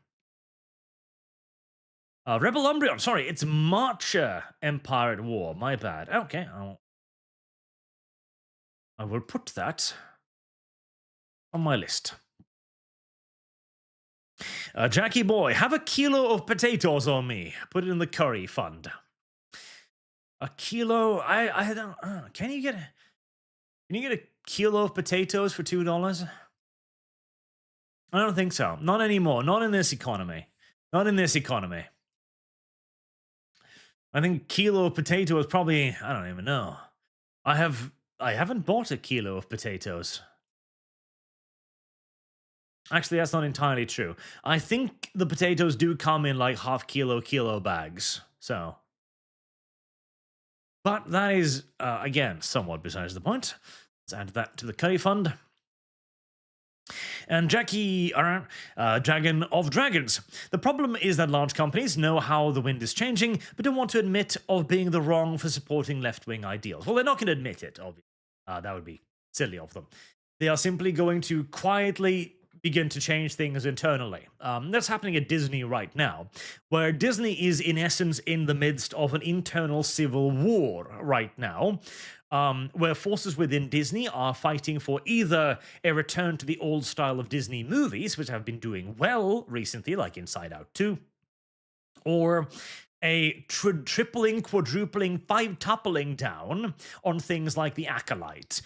Rebel Umbreon, sorry, it's Marcher Empire at War, my bad. Okay, I will put that on my list. Jackie boy, have a kilo of potatoes on me. Put it in the curry fund. A kilo? I don't. Can you get a kilo of potatoes for $2? I don't think so. Not anymore. Not in this economy. Not in this economy. I think kilo of potato is probably, I don't even know. I haven't bought a kilo of potatoes. Actually, that's not entirely true. I think the potatoes do come in like half kilo bags. So, but that is again somewhat besides the point. Let's add that to the curry fund. And Jackie, Dragon of Dragons. The problem is that large companies know how the wind is changing, but don't want to admit of being the wrong for supporting left-wing ideals. Well, they're not going to admit it, obviously. That would be silly of them. They are simply going to quietly begin to change things internally. That's happening at Disney right now, where Disney is in essence in the midst of an internal civil war right now, where forces within Disney are fighting for either a return to the old style of Disney movies, which have been doing well recently, like Inside Out 2, or a tripling, quadrupling, five-tupling down on things like The Acolyte,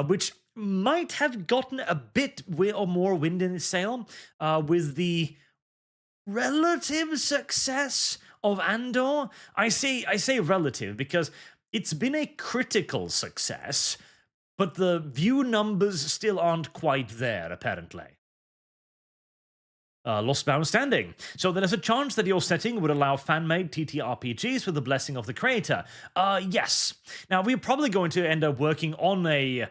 which might have gotten a bit or more wind in its sail with the relative success of Andor. I say relative because it's been a critical success, but the view numbers still aren't quite there, apparently. Lost Bound Standing. So there is a chance that your setting would allow fan-made TTRPGs with the blessing of the creator. Yes. Now, we're probably going to end up working on a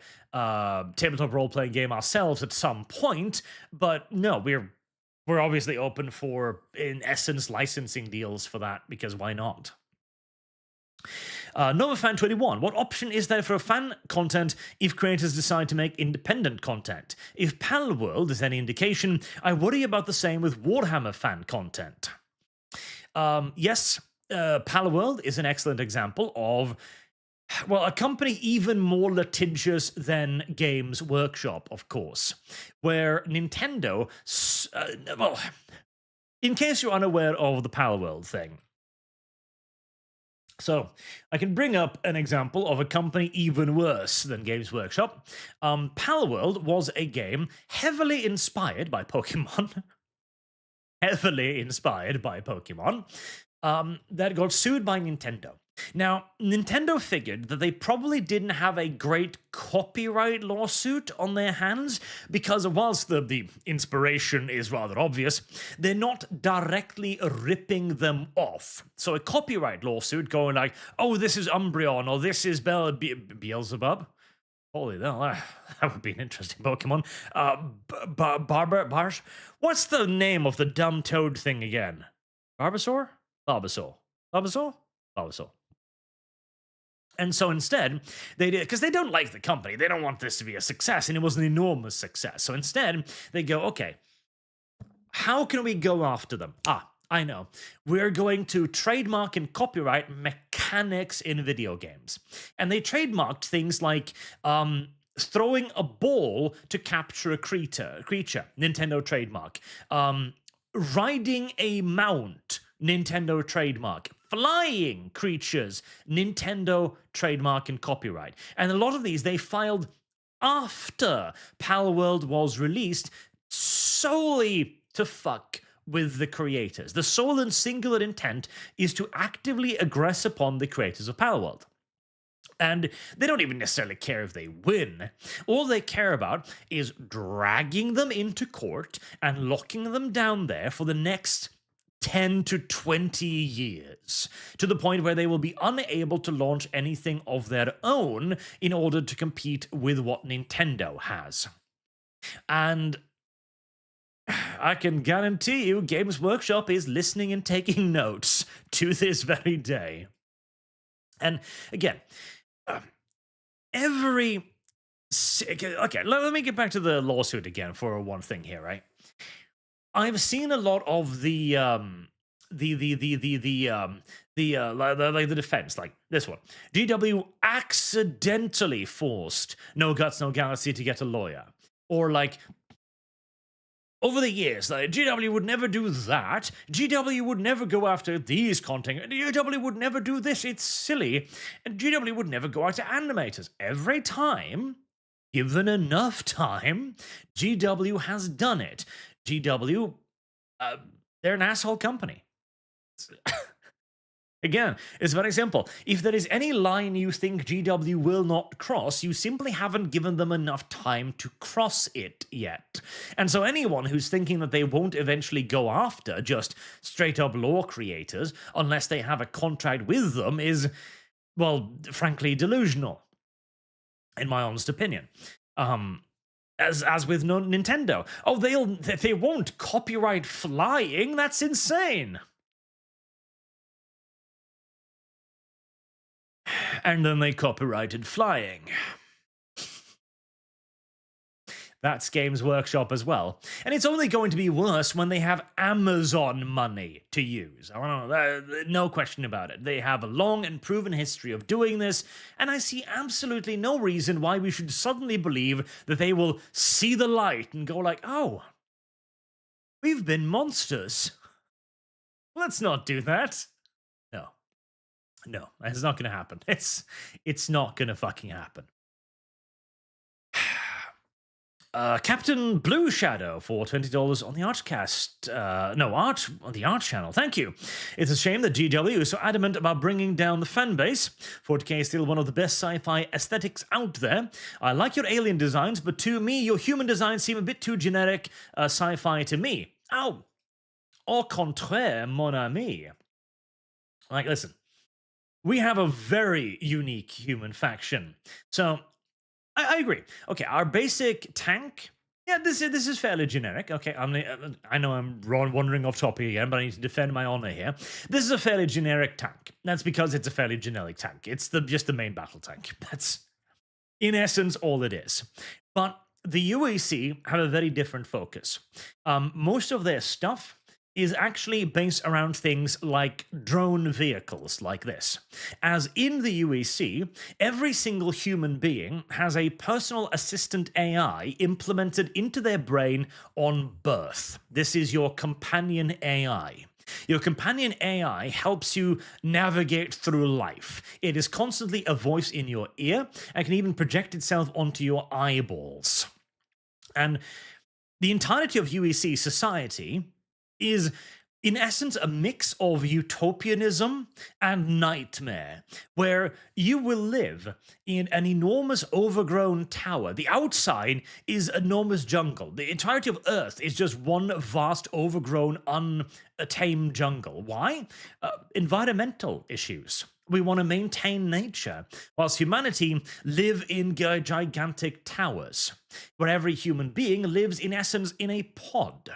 tabletop role-playing game ourselves at some point, but no, we're obviously open for, in essence, licensing deals for that, because why not? NovaFan21, what option is there for fan content if creators decide to make independent content? If Palworld is any indication, I worry about the same with Warhammer fan content. Yes, Palworld is an excellent example of, well, a company even more litigious than Games Workshop, of course, where Nintendo, well, in case you're unaware of the Palworld thing, so I can bring up an example of a company even worse than Games Workshop. Palworld was a game heavily inspired by Pokemon. Heavily inspired by Pokemon. That got sued by Nintendo. Now, Nintendo figured that they probably didn't have a great copyright lawsuit on their hands because whilst the inspiration is rather obvious, they're not directly ripping them off. So a copyright lawsuit going like, oh, this is Umbreon or this is Beelzebub. Holy hell, that would be an interesting Pokemon. Barsh? What's the name of the dumb toad thing again? Barbasor? Bulbasaur. Bulbasaur. And so instead, they did, because they don't like the company, they don't want this to be a success, and it was an enormous success. So instead, they go, okay, how can we go after them? I know. We're going to trademark and copyright mechanics in video games. And they trademarked things like throwing a ball to capture a creature, Nintendo trademark. Riding a mount, Nintendo trademark. Flying creatures, Nintendo trademark and copyright. And a lot of these they filed after Palworld was released solely to fuck with the creators. The sole and singular intent is to actively aggress upon the creators of Palworld. And they don't even necessarily care if they win. All they care about is dragging them into court and locking them down there for the next 10 to 20 years, to the point where they will be unable to launch anything of their own in order to compete with what Nintendo has. And I can guarantee you Games Workshop is listening and taking notes to this very day. And again, okay, let me get back to the lawsuit again for one thing here, right? I've seen a lot of the like the defense, like this one. GW accidentally forced No Guts, No Galaxy to get a lawyer. Or like, over the years, like, GW would never do that. GW would never go after these content. GW would never do this. It's silly. And GW would never go after animators. Every time, given enough time, GW has done it. GW, they're an asshole company. Again, it's very simple. If there is any line you think GW will not cross, you simply haven't given them enough time to cross it yet. And so anyone who's thinking that they won't eventually go after just straight-up lore creators unless they have a contract with them is, well, frankly, delusional, in my honest opinion. As with Nintendo. Oh, they won't copyright flying? That's insane! And then they copyrighted flying. That's Games Workshop as well. And it's only going to be worse when they have Amazon money to use. No question about it. They have a long and proven history of doing this, and I see absolutely no reason why we should suddenly believe that they will see the light and go like, oh, we've been monsters. Let's not do that. No, it's not going to happen. It's not going to fucking happen. Captain Blue Shadow for $20 on the ArchCast. On the Arch channel. Thank you. It's a shame that GW is so adamant about bringing down the fan base. 40k is still one of the best sci-fi aesthetics out there. I like your alien designs, but to me, your human designs seem a bit too generic sci-fi to me. Oh, au contraire, mon ami. Like, listen. We have a very unique human faction. So, I agree. Okay, our basic tank, yeah, this is fairly generic. Okay, I know I'm wandering off topic again, but I need to defend my honor here. This is a fairly generic tank. That's because it's a fairly generic tank. It's just the main battle tank. That's, in essence, all it is. But the UAC have a very different focus. Most of their stuff is actually based around things like drone vehicles like this. As in the UEC, every single human being has a personal assistant AI implemented into their brain on birth. This is your companion AI. Your companion AI helps you navigate through life. It is constantly a voice in your ear and can even project itself onto your eyeballs. And the entirety of UEC society is, in essence, a mix of utopianism and nightmare, where you will live in an enormous overgrown tower. The outside is enormous jungle. The entirety of Earth is just one vast, overgrown, untamed jungle. Why? Environmental issues. We want to maintain nature, whilst humanity live in gigantic towers, where every human being lives, in essence, in a pod.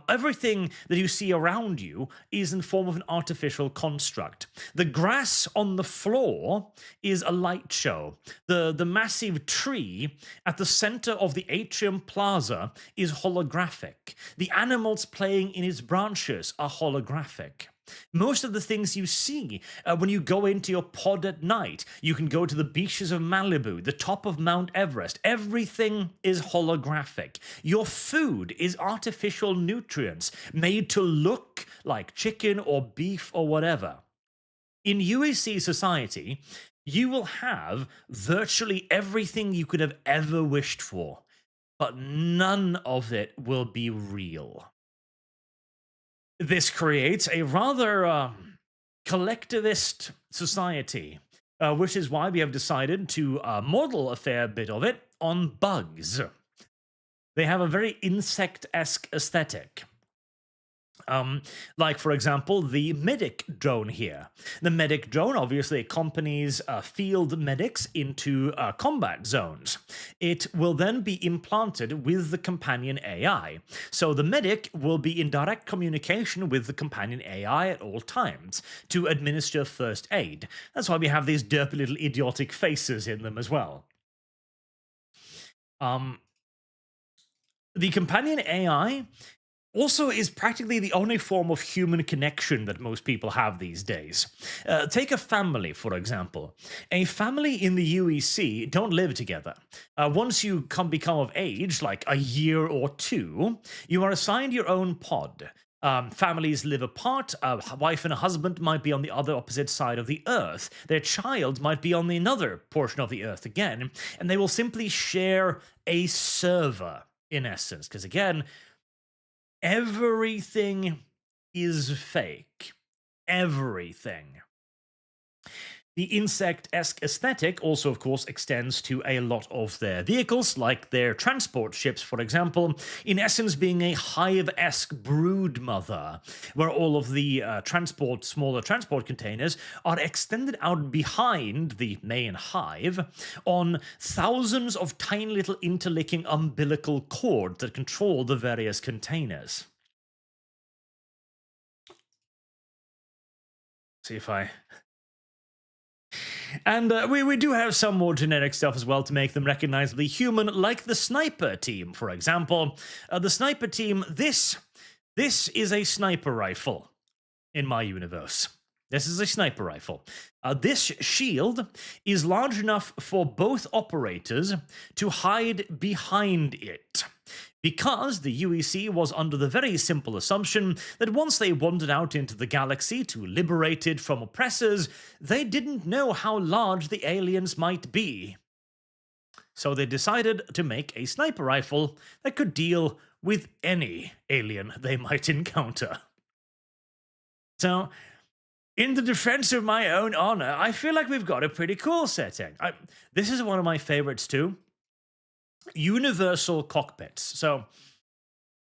Everything that you see around you is in form of an artificial construct. The grass on the floor is a light show. The massive tree at the center of the atrium plaza is holographic. The animals playing in its branches are holographic. Most of the things you see when you go into your pod at night, you can go to the beaches of Malibu, the top of Mount Everest. Everything is holographic. Your food is artificial nutrients made to look like chicken or beef or whatever. In UAC society, you will have virtually everything you could have ever wished for, but none of it will be real. This creates a rather collectivist society, which is why we have decided to model a fair bit of it on bugs. They have a very insect-esque aesthetic. Like, for example, the medic drone here. The medic drone obviously accompanies field medics into combat zones. It will then be implanted with the companion AI. So the medic will be in direct communication with the companion AI at all times to administer first aid. That's why we have these derpy little idiotic faces in them as well. The companion AI also is practically the only form of human connection that most people have these days. Take a family, for example. A family in the UEC don't live together. Once you become of age, like a year or two, you are assigned your own pod. Families live apart. A wife and a husband might be on the opposite side of the earth. Their child might be on another portion of the earth again, and they will simply share a server, in essence. Because again, everything is fake. Everything. The insect-esque aesthetic also, of course, extends to a lot of their vehicles, like their transport ships, for example, in essence being a hive-esque brood mother, where all of the smaller transport containers are extended out behind the main hive on thousands of tiny little interlinking umbilical cords that control the various containers. See if I... And we do have some more generic stuff as well to make them recognizably human, like the sniper team, for example. The sniper team, this is a sniper rifle in my universe. This is a sniper rifle. This shield is large enough for both operators to hide behind it, because the UEC was under the very simple assumption that once they wandered out into the galaxy to liberate it from oppressors, they didn't know how large the aliens might be. So they decided to make a sniper rifle that could deal with any alien they might encounter. So, in the defense of my own honor, I feel like we've got a pretty cool setting. This is one of my favorites too. Universal cockpits. So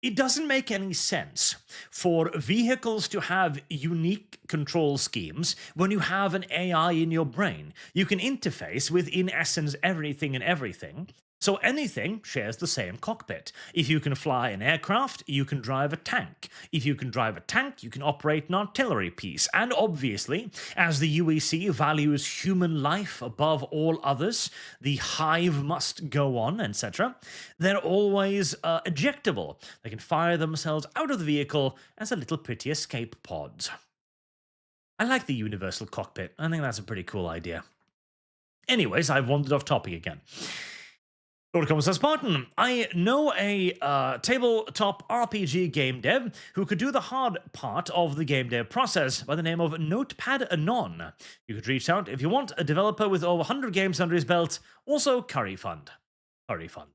it doesn't make any sense for vehicles to have unique control schemes when you have an AI in your brain. You can interface with, in essence, everything and everything. So anything shares the same cockpit. If you can fly an aircraft, you can drive a tank. If you can drive a tank, you can operate an artillery piece. And obviously, as the UEC values human life above all others, the hive must go on, etc., they're always ejectable. They can fire themselves out of the vehicle as a little pretty escape pods. I like the universal cockpit. I think that's a pretty cool idea. Anyways, I've wandered off topic again. Lord Common says, Spartan, I know a tabletop RPG game dev who could do the hard part of the game dev process by the name of Notepad Anon. You could reach out if you want, a developer with over 100 games under his belt. Also, Curry Fund. Curry Fund.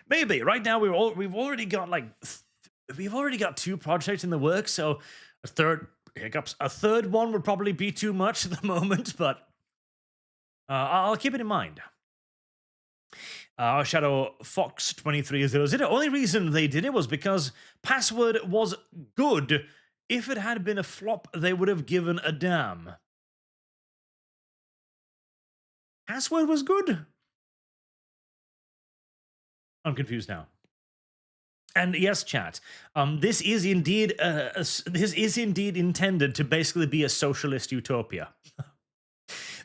Maybe. Right now, we've already got two projects in the works, so a third one would probably be too much at the moment, but I'll keep it in mind. Our Shadow Fox 2300. The only reason they did it was because Password was good. If it had been a flop, they would have given a damn. Password was good? I'm confused now. And yes, chat. This is indeed intended to basically be a socialist utopia.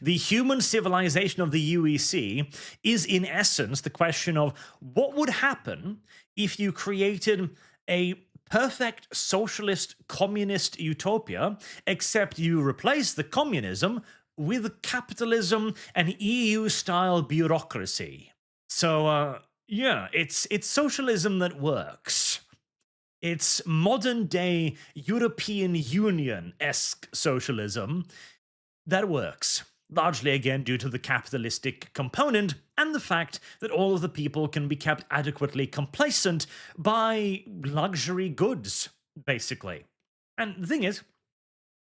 The human civilization of the UEC is, in essence, the question of what would happen if you created a perfect socialist communist utopia, except you replace the communism with capitalism and EU-style bureaucracy. So, yeah, it's socialism that works. It's modern-day European Union-esque socialism that works. Largely, again, due to the capitalistic component and the fact that all of the people can be kept adequately complacent by luxury goods, basically. And the thing is,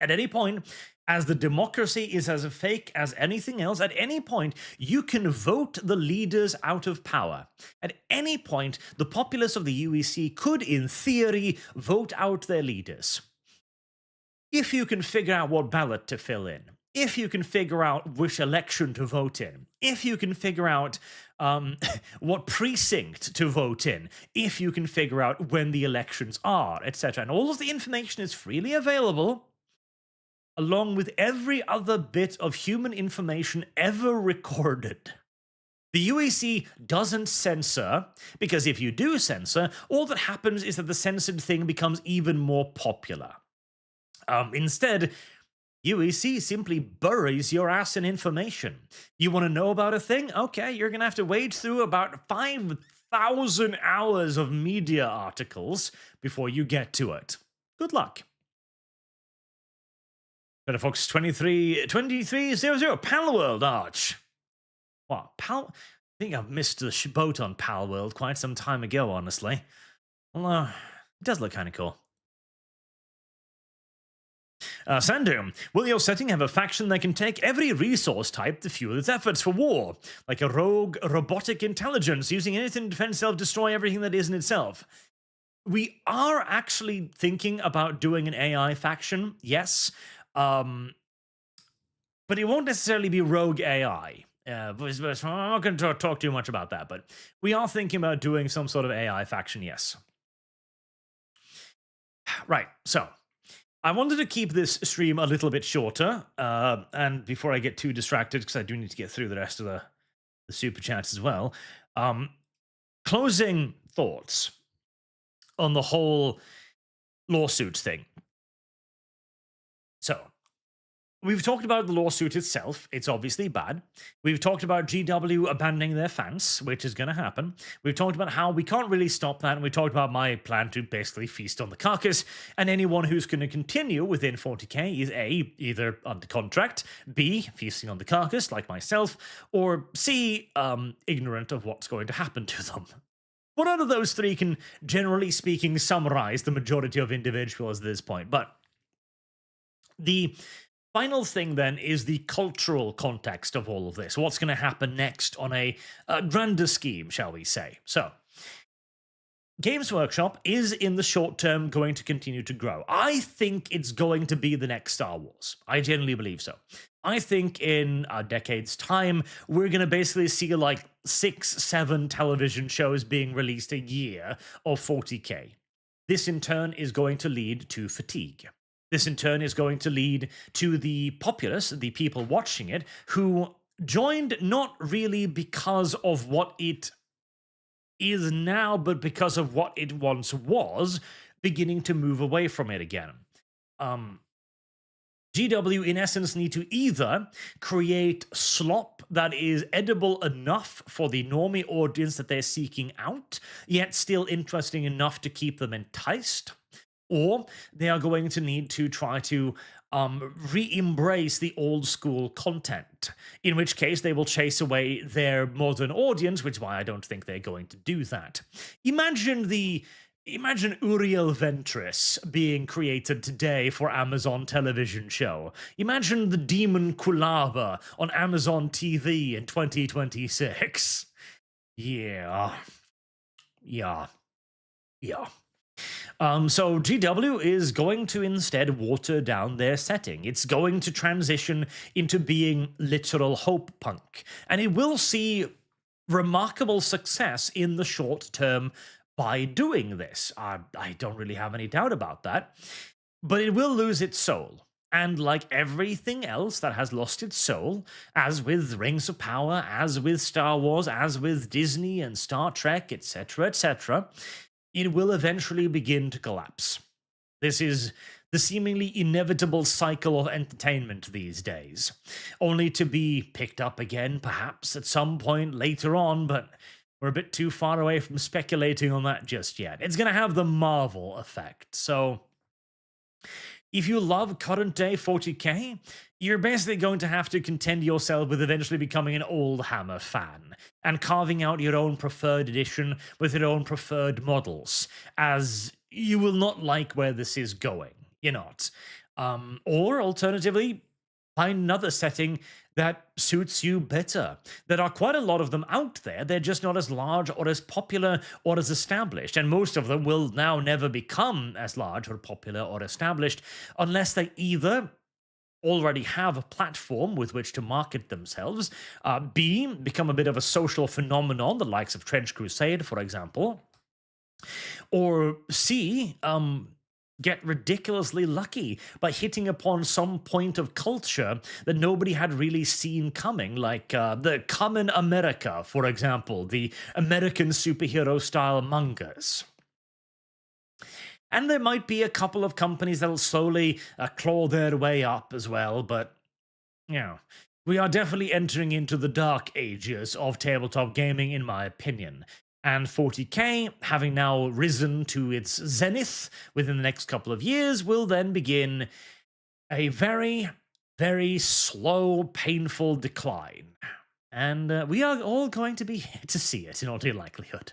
at any point, as the democracy is as fake as anything else, at any point, you can vote the leaders out of power. At any point, the populace of the UEC could, in theory, vote out their leaders. If you can figure out what ballot to fill in, if you can figure out which election to vote in, if you can figure out what precinct to vote in, if you can figure out when the elections are, etc. And all of the information is freely available, along with every other bit of human information ever recorded. The UAC doesn't censor, because if you do censor, all that happens is that the censored thing becomes even more popular. Instead, UEC simply buries your ass in information. You want to know about a thing? Okay, you're going to have to wade through about 5,000 hours of media articles before you get to it. Good luck. Better Fox 2300, Palworld Arch. What? I think I've missed the boat on Palworld quite some time ago, honestly. Well, it does look kind of cool. Sandu, will your setting have a faction that can take every resource type to fuel its efforts for war? Like a rogue robotic intelligence using anything to defend self-destroy everything that isn't itself? We are actually thinking about doing an AI faction, yes. But it won't necessarily be rogue AI. I'm not going to talk too much about that, but we are thinking about doing some sort of AI faction, yes. Right, so I wanted to keep this stream a little bit shorter, and before I get too distracted, because I do need to get through the rest of the super chats as well. Closing thoughts on the whole lawsuits thing. So, we've talked about the lawsuit itself. It's obviously bad. We've talked about GW abandoning their fans, which is going to happen. We've talked about how we can't really stop that. And we talked about my plan to basically feast on the carcass. And anyone who's going to continue within 40k is A, either under contract, B, feasting on the carcass, like myself, or C, ignorant of what's going to happen to them. One out of those three can, generally speaking, summarize the majority of individuals at this point. But the final thing, then, is the cultural context of all of this. What's going to happen next on a grander scheme, shall we say. So, Games Workshop is, in the short term, going to continue to grow. I think it's going to be the next Star Wars. I genuinely believe so. I think in a decade's time, we're going to basically see like 6-7 television shows being released a year of 40k. This, in turn, is going to lead to fatigue. This, in turn, is going to lead to the populace, the people watching it, who joined not really because of what it is now, but because of what it once was, beginning to move away from it again. GW, in essence, need to either create slop that is edible enough for the normie audience that they're seeking out, yet still interesting enough to keep them enticed, or they are going to need to try to re-embrace the old school content, in which case they will chase away their modern audience, which is why I don't think they're going to do that. Imagine Uriel Ventris being created today for Amazon television show. Imagine the Demon Kulaba on Amazon TV in 2026. Yeah. So GW is going to instead water down their setting. It's going to transition into being literal hope punk. And it will see remarkable success in the short term by doing this. I don't really have any doubt about that. But it will lose its soul. And like everything else that has lost its soul, as with Rings of Power, as with Star Wars, as with Disney and Star Trek, etc., etc., it will eventually begin to collapse. This is the seemingly inevitable cycle of entertainment these days, only to be picked up again, perhaps, at some point later on, but we're a bit too far away from speculating on that just yet. It's going to have the Marvel effect, so if you love current-day 40k, you're basically going to have to contend yourself with eventually becoming an old Hammer fan and carving out your own preferred edition with your own preferred models, as you will not like where this is going. You're not. Or, alternatively, find another setting that suits you better. There are quite a lot of them out there. They're just not as large or as popular or as established. And most of them will now never become as large or popular or established unless they either already have a platform with which to market themselves, B, become a bit of a social phenomenon, the likes of Trench Crusade, for example, or C, get ridiculously lucky by hitting upon some point of culture that nobody had really seen coming, like the Common America, for example, the American superhero-style mangas. And there might be a couple of companies that'll slowly claw their way up as well, but, you know, we are definitely entering into the dark ages of tabletop gaming, in my opinion. And 40k, having now risen to its zenith within the next couple of years, will then begin a very, very slow, painful decline. And we are all going to be here to see it, in all due likelihood.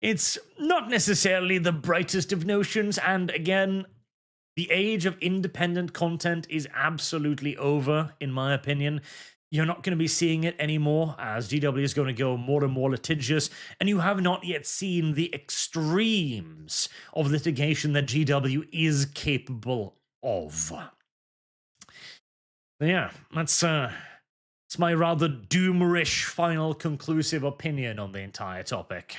It's not necessarily the brightest of notions, and again, the age of independent content is absolutely over, in my opinion. You're not going to be seeing it anymore, as GW is going to go more and more litigious, and you have not yet seen the extremes of litigation that GW is capable of. So yeah, that's my rather doomerish final conclusive opinion on the entire topic.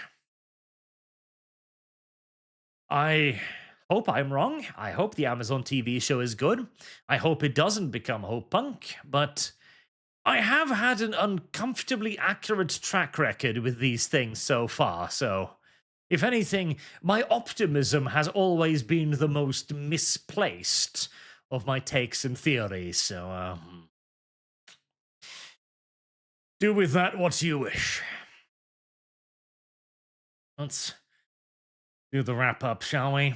I hope I'm wrong. I hope the Amazon TV show is good. I hope it doesn't become Hope Punk, but I have had an uncomfortably accurate track record with these things so far, so if anything, my optimism has always been the most misplaced of my takes and theories, so do with that what you wish. Let's do the wrap-up, shall we?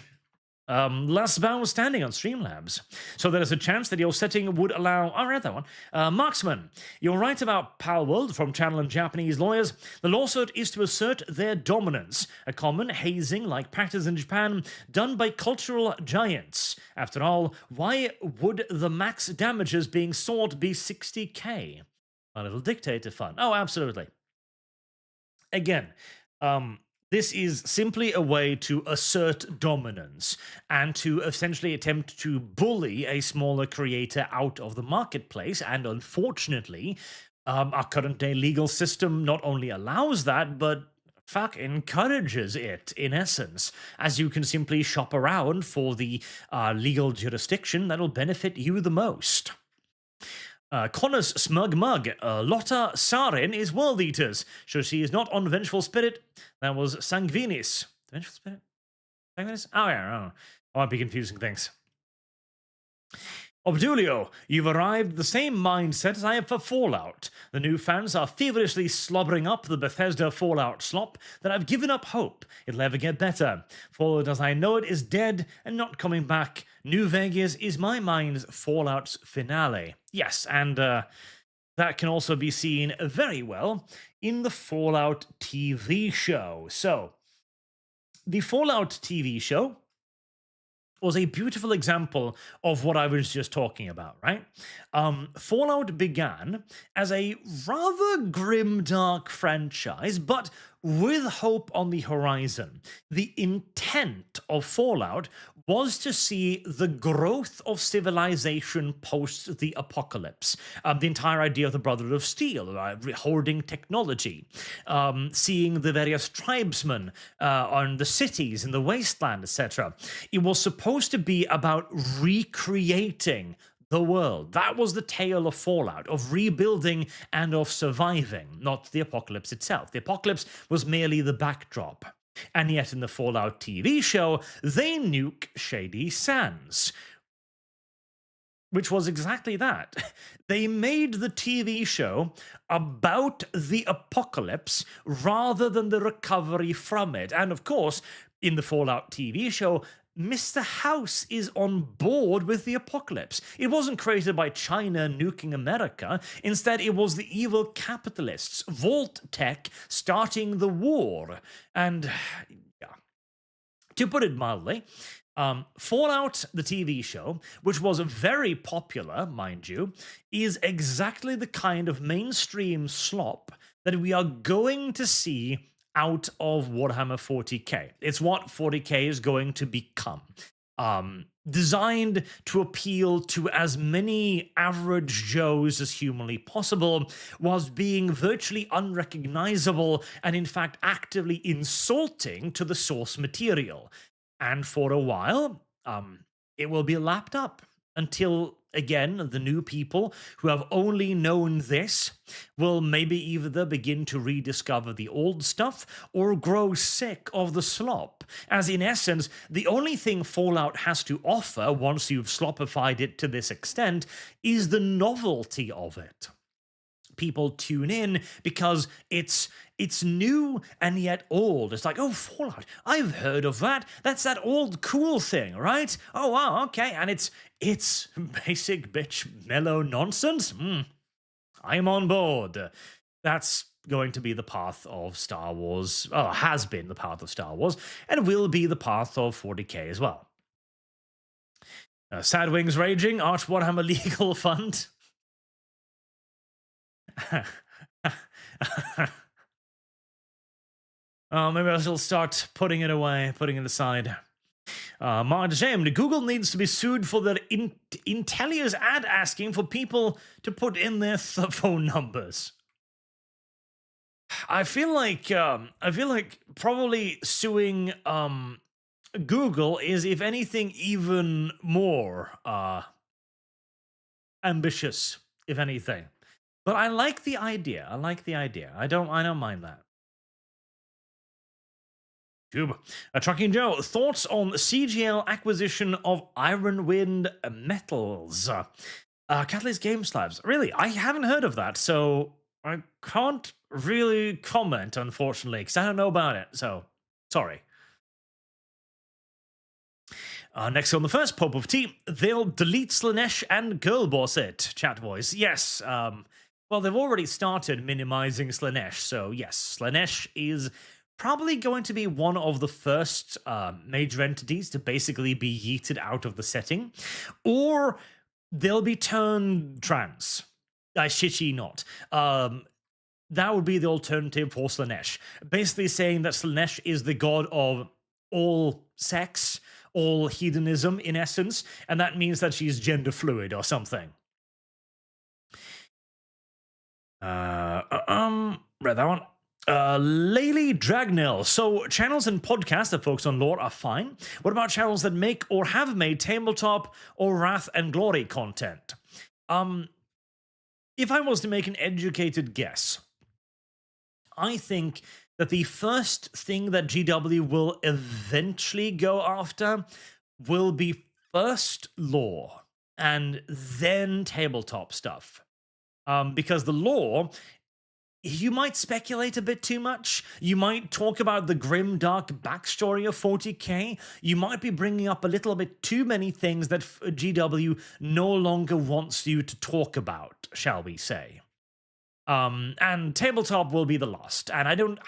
Last bow standing on Streamlabs. So there is a chance that your setting would allow... I read that one. Marksman, you're right about Palworld from Channel and Japanese lawyers. The lawsuit is to assert their dominance, a common hazing like practice in Japan, done by cultural giants. After all, why would the max damages being sought be 60k? A little dictator fun. Oh, absolutely. Again, this is simply a way to assert dominance and to essentially attempt to bully a smaller creator out of the marketplace. And unfortunately, our current day legal system not only allows that, but encourages it, in essence, as you can simply shop around for the legal jurisdiction that'll benefit you the most. Connor's Smug Mug. Lotta Sarin is World Eaters, so she is not on Vengeful Spirit. That was Sanguinis. Vengeful Spirit? Sanguinis? Oh, yeah. I might be confusing things. Obdulio, you've arrived at the same mindset as I have for Fallout. The new fans are feverishly slobbering up the Bethesda Fallout slop that I've given up hope it'll ever get better. Fallout as I know it is dead and not coming back. New Vegas is my mind's Fallout's finale. Yes, and that can also be seen very well in the Fallout TV show. So, the Fallout TV show was a beautiful example of what I was just talking about, right? Fallout began as a rather grimdark franchise, but with hope on the horizon. The intent of Fallout was to see the growth of civilization post the apocalypse. The entire idea of the Brotherhood of Steel, hoarding technology, seeing the various tribesmen on the cities in the wasteland, etc. It was supposed to be about recreating the world. That was the tale of Fallout, of rebuilding and of surviving, not the apocalypse itself. The apocalypse was merely the backdrop. And yet in the Fallout TV show, they nuke Shady Sands, which was exactly that. They made the TV show about the apocalypse rather than the recovery from it. And of course, in the Fallout TV show, Mr. House is on board with the apocalypse. It wasn't created by China nuking America. Instead, it was the evil capitalists, Vault Tech, starting the war. And, yeah, to put it mildly, Fallout, the TV show, which was very popular, mind you, is exactly the kind of mainstream slop that we are going to see out of Warhammer 40k. It's what 40k is going to become. Designed to appeal to as many average Joes as humanly possible, whilst being virtually unrecognizable and in fact actively insulting to the source material. And for a while, it will be lapped up until, again, the new people who have only known this will maybe either begin to rediscover the old stuff or grow sick of the slop. As in essence, the only thing Fallout has to offer once you've slopified it to this extent is the novelty of it. People tune in because it's new and yet old. It's like, oh, Fallout, I've heard of that. That's that old cool thing, right? Oh, wow, okay. And it's basic bitch mellow nonsense. I'm on board. That's going to be the path of Star Wars, has been the path of Star Wars, and will be the path of 40k as well. Sad Wings Raging, Arch Warhammer Legal Fund. Maybe I shall start putting it away, putting it aside. Marge James, Google needs to be sued for their Intellia's ad asking for people to put in their phone numbers. I feel like probably suing Google is, if anything, even more ambitious, if anything. But I like the idea. I don't mind that. Tube. Trucking Joe, thoughts on CGL acquisition of Ironwind Metals? Catalyst Game Slabs. Really, I haven't heard of that, so I can't really comment, unfortunately, because I don't know about it, so sorry. Next on the first Pop of Tea, they'll delete Slanesh and Girlboss it. Chat voice. Yes, well, they've already started minimizing Slanesh, so yes, Slanesh is probably going to be one of the first major entities to basically be yeeted out of the setting, or they'll be turned trans. I shit ye not. That would be the alternative for Slanesh. Basically saying that Slanesh is the god of all sex, all hedonism in essence, and that means that she's gender fluid or something. Read that one. Laylee Dragnell. So channels and podcasts that focus on lore are fine. What about channels that make or have made tabletop or Wrath and Glory content? If I was to make an educated guess, I think that the first thing that GW will eventually go after will be first lore and then tabletop stuff. Because the lore, you might speculate a bit too much. You might talk about the grim, dark backstory of 40k. You might be bringing up a little bit too many things that GW no longer wants you to talk about, shall we say. And tabletop will be the last. And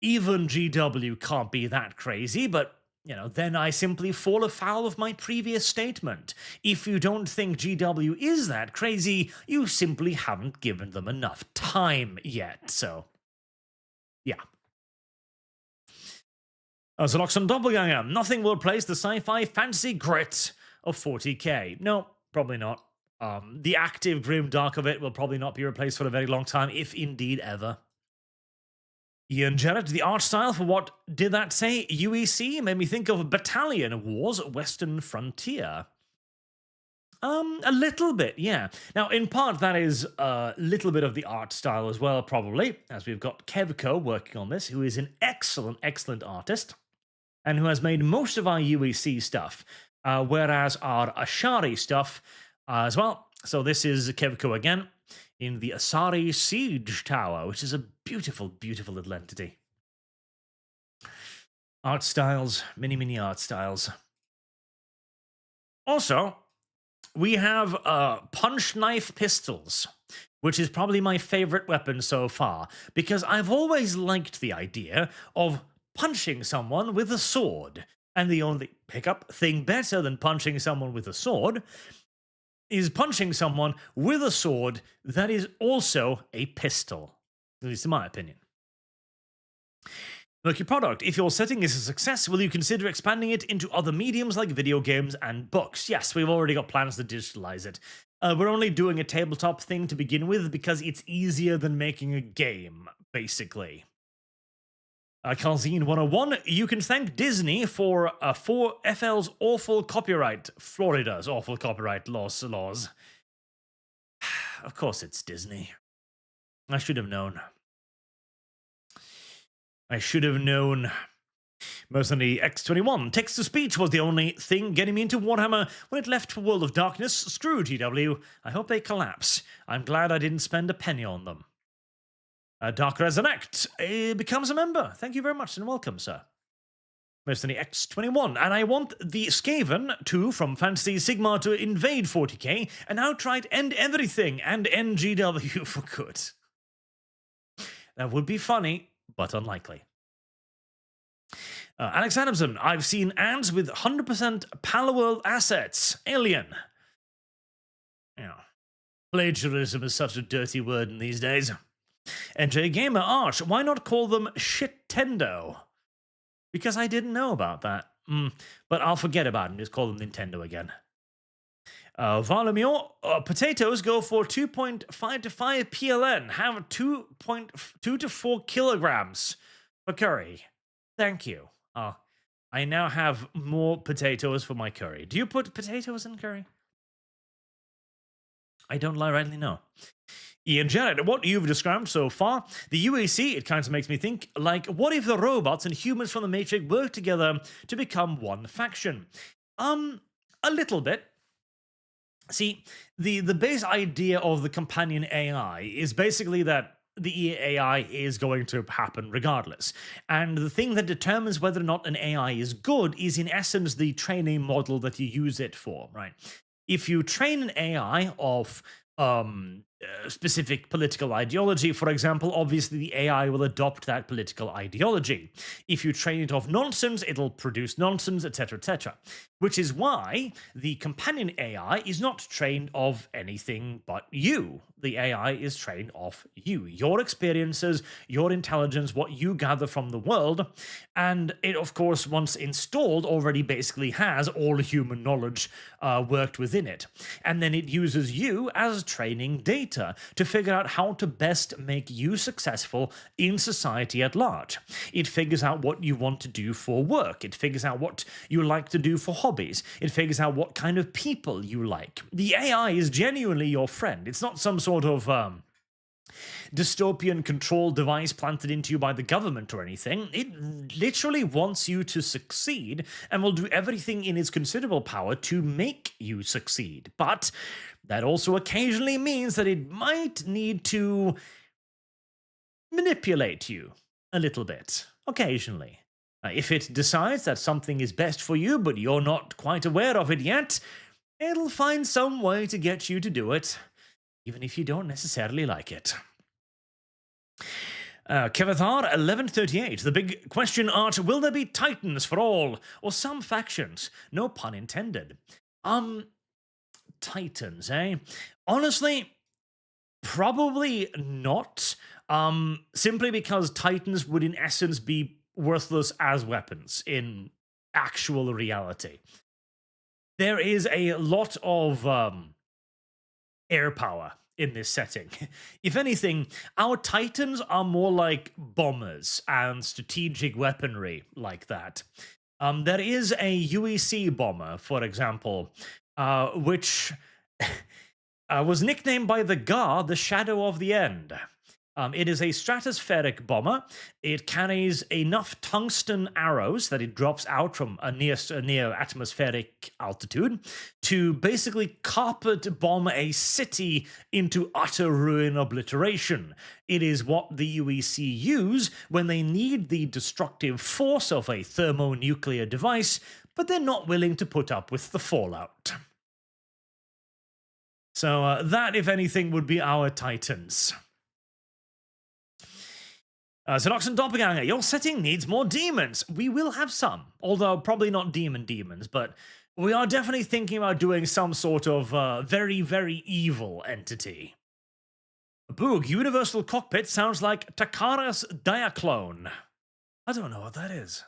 even GW can't be that crazy, but then I simply fall afoul of my previous statement. If you don't think GW is that crazy, you simply haven't given them enough time yet, so yeah. Zoloxon Doppelganger, nothing will replace the sci-fi fantasy grit of 40k. No, probably not. The active grim dark of it will probably not be replaced for a very long time, if indeed ever. Ian Jarrett, the art style for what did that say? UEC made me think of Battalion Wars Western Frontier. A little bit, yeah. Now, in part, that is a little bit of the art style as well, probably, as we've got Kevco working on this, who is an excellent, excellent artist, and who has made most of our UEC stuff, whereas our Ashari stuff as well. So this is Kevco again, in the Asari Siege Tower, which is a beautiful, beautiful little entity. Art styles, many art styles. Also, we have punch knife pistols, which is probably my favorite weapon so far, because I've always liked the idea of punching someone with a sword. And the only pickup thing better than punching someone with a sword is punching someone with a sword that is also a pistol, at least in my opinion. Look, your product, if your setting is a success, will you consider expanding it into other mediums like video games and books? Yes, we've already got plans to digitalize it. We're only doing a tabletop thing to begin with because it's easier than making a game, basically. Calzine 101, you can thank Disney for FL's awful copyright, Florida's awful copyright laws. Of course it's Disney. I should have known. I should have known. Mercenary X21, text-to-speech was the only thing getting me into Warhammer when it left for World of Darkness. Screw GW. I hope they collapse. I'm glad I didn't spend a penny on them. Dark Resurrect becomes a member. Thank you very much and welcome, sir. Mercenary X21, and I want the Skaven 2 from Fantasy Sigma to invade 40k and outright end everything and end GW for good. That would be funny, but unlikely. Alex Adamson, I've seen ads with 100% Palaworld assets. Alien. Yeah. Plagiarism is such a dirty word in these days. NJ Gamer Arch, why not call them Shit-tendo? Because I didn't know about that. But I'll forget about it and just call them Nintendo again. Valamir, potatoes go for 2.5 to 5 PLN. Have 2.2 to 4 kilograms for curry. Thank you. I now have more potatoes for my curry. Do you put potatoes in curry? I don't rightly know. Ian Jared, what you've described so far, the UAC, it kind of makes me think, like, what if the robots and humans from the Matrix work together to become one faction? A little bit. See, the base idea of the companion AI is basically that the AI is going to happen regardless. And the thing that determines whether or not an AI is good is, in essence, the training model that you use it for, right? If you train an AI of specific political ideology, for example, obviously the AI will adopt that political ideology. If you train it off nonsense, it'll produce nonsense, etc., etc. Which is why the companion AI is not trained of anything but you. The AI is trained off you, your experiences, your intelligence, what you gather from the world, and it, of course, once installed, already basically has all human knowledge worked within it. And then it uses you as training data to figure out how to best make you successful in society at large. It figures out what you want to do for work. It figures out what you like to do for hobbies. It figures out what kind of people you like. The AI is genuinely your friend. It's not some sort of dystopian control device planted into you by the government or anything. It literally wants you to succeed and will do everything in its considerable power to make you succeed. But that also occasionally means that it might need to manipulate you a little bit, occasionally. If it decides that something is best for you, but you're not quite aware of it yet, it'll find some way to get you to do it, even if you don't necessarily like it. Kevathar 1138. The big question, Art, will there be titans for all or some factions? No pun intended. Titans, eh? Honestly, probably not. Simply because titans would in essence be worthless as weapons in actual reality. There is a lot of air power in this setting. If anything, our titans are more like bombers and strategic weaponry like that. There is a UEC bomber, for example, which was nicknamed by the GAR the Shadow of the End. It is a stratospheric bomber. It carries enough tungsten arrows that it drops out from a near atmospheric altitude to basically carpet bomb a city into utter ruin obliteration. It is what the UEC use when they need the destructive force of a thermonuclear device, but they're not willing to put up with the fallout. So that, if anything, would be our titans. Zenoxon Doppelganger, your setting needs more demons. We will have some, although probably not demons, but we are definitely thinking about doing some sort of very, very evil entity. Boog, Universal Cockpit sounds like Takara's Diaclone. I don't know what that is.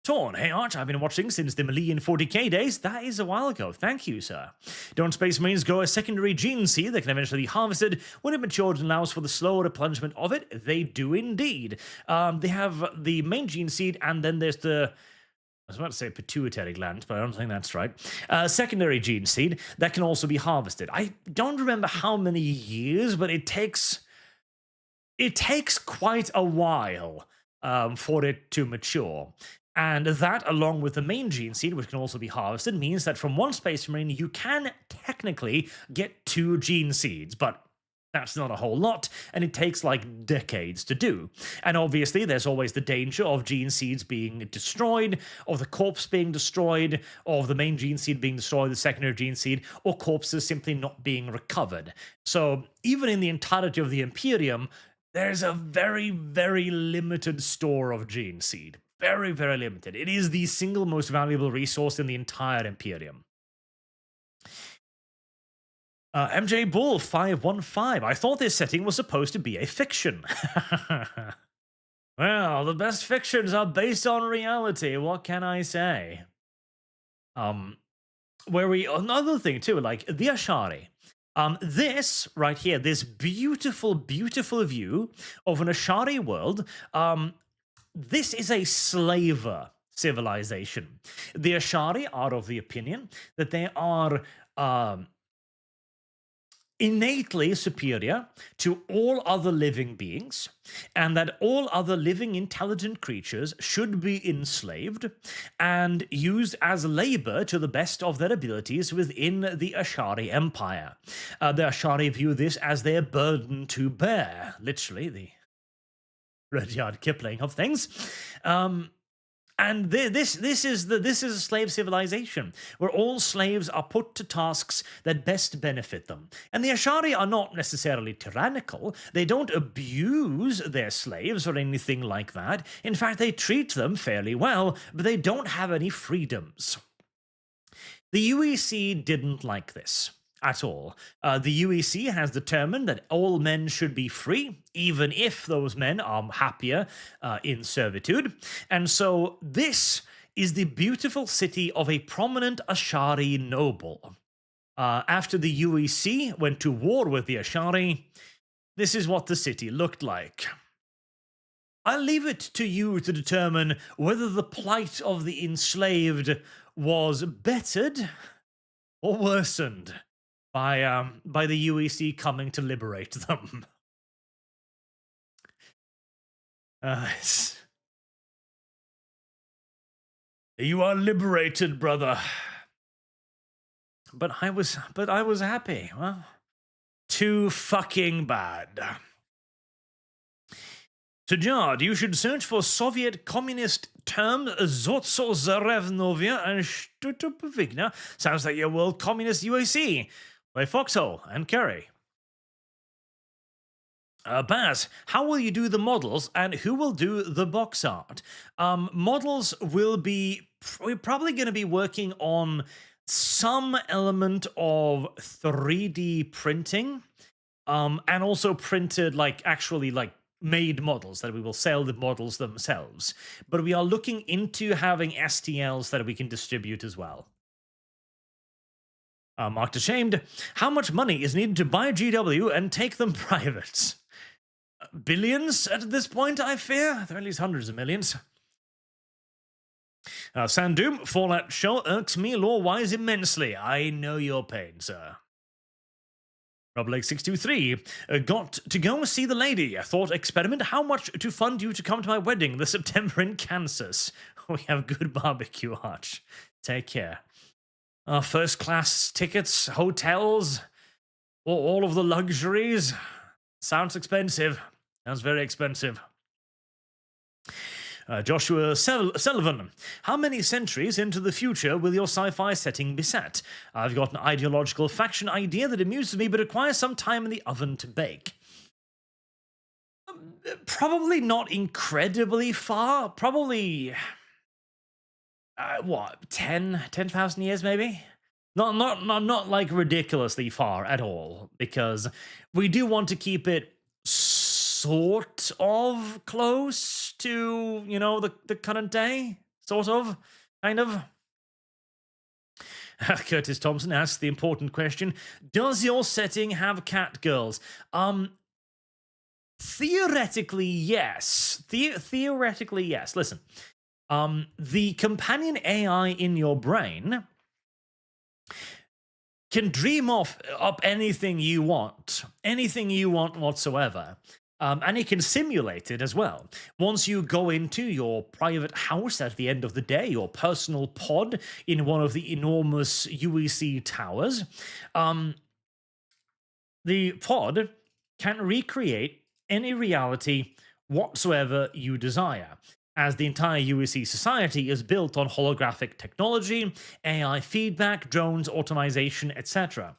Torn, hey Arch, I've been watching since the Malian 40k days. That is a while ago. Thank you, sir. Don't Space Marines grow a secondary gene seed that can eventually be harvested when it matures and allows for the slow replenishment of it? They do indeed. They have the main gene seed, and then there's the... I was about to say pituitary gland, but I don't think that's right. Secondary gene seed that can also be harvested. I don't remember how many years, but it takes quite a while for it to mature. And that, along with the main gene seed, which can also be harvested, means that from one Space Marine, you can technically get 2 gene seeds, but that's not a whole lot, and it takes like decades to do. And obviously, there's always the danger of gene seeds being destroyed, of the corpse being destroyed, of the main gene seed being destroyed, the secondary gene seed, or corpses simply not being recovered. So even in the entirety of the Imperium, there's a very, very limited store of gene seed. Very, very limited. It is the single most valuable resource in the entire Imperium. MJ Bull 515. I thought this setting was supposed to be a fiction. Well, the best fictions are based on reality. What can I say? Another thing too, like the Ashari. This right here, this beautiful, beautiful view of an Ashari world. This is a slaver civilization. The Ashari are of the opinion that they are innately superior to all other living beings, and that all other living intelligent creatures should be enslaved and used as labor to the best of their abilities within the Ashari Empire. The Ashari view this as their burden to bear, literally the Rudyard Kipling of things. And this is a slave civilization where all slaves are put to tasks that best benefit them. And the Ashari are not necessarily tyrannical. They don't abuse their slaves or anything like that. In fact, they treat them fairly well, but they don't have any freedoms. The UEC didn't like this at all. The UEC has determined that all men should be free, even if those men are happier in servitude. And so this is the beautiful city of a prominent Ashari noble. After the UEC went to war with the Ashari, this is what the city looked like. I'll leave it to you to determine whether the plight of the enslaved was bettered or worsened by the UEC coming to liberate them. You are liberated, brother. But I was happy. Well, too fucking bad. Tajard, you should search for Soviet communist term Zotzozarevnovia and Stutupovigna. Sounds like your world communist UAC. Play Foxhole and Curry. Baz, how will you do the models and who will do the box art? Models will be... We're probably going to be working on some element of 3D printing. And also printed, actually made models, that we will sell the models themselves. But we are looking into having STLs that we can distribute as well. Marked Ashamed, how much money is needed to buy GW and take them private? Billions at this point, I fear? There are at least hundreds of millions. Sandoom, Fallout show irks me lore-wise immensely. I know your pain, sir. RobLake623, got to go see the lady. Thought experiment, how much to fund you to come to my wedding this September in Kansas? We have good barbecue, Arch. Take care. First class tickets, hotels, all of the luxuries. Sounds expensive. Sounds very expensive. Joshua Sullivan, how many centuries into the future will your sci-fi setting be set? I've got an ideological faction idea that amuses me but requires some time in the oven to bake. Probably not incredibly far. Probably... what, 10,000 years maybe? Not like ridiculously far at all, because we do want to keep it sort of close to, the current day, sort of, kind of. Curtis Thompson asks the important question: does your setting have cat girls? Theoretically, yes. Theoretically, yes. Listen, the companion AI in your brain can dream up anything you want whatsoever. And it can simulate it as well. Once you go into your private house at the end of the day, your personal pod in one of the enormous UEC towers, the pod can recreate any reality whatsoever you desire, as the entire UEC society is built on holographic technology, AI feedback, drones, automation, etc.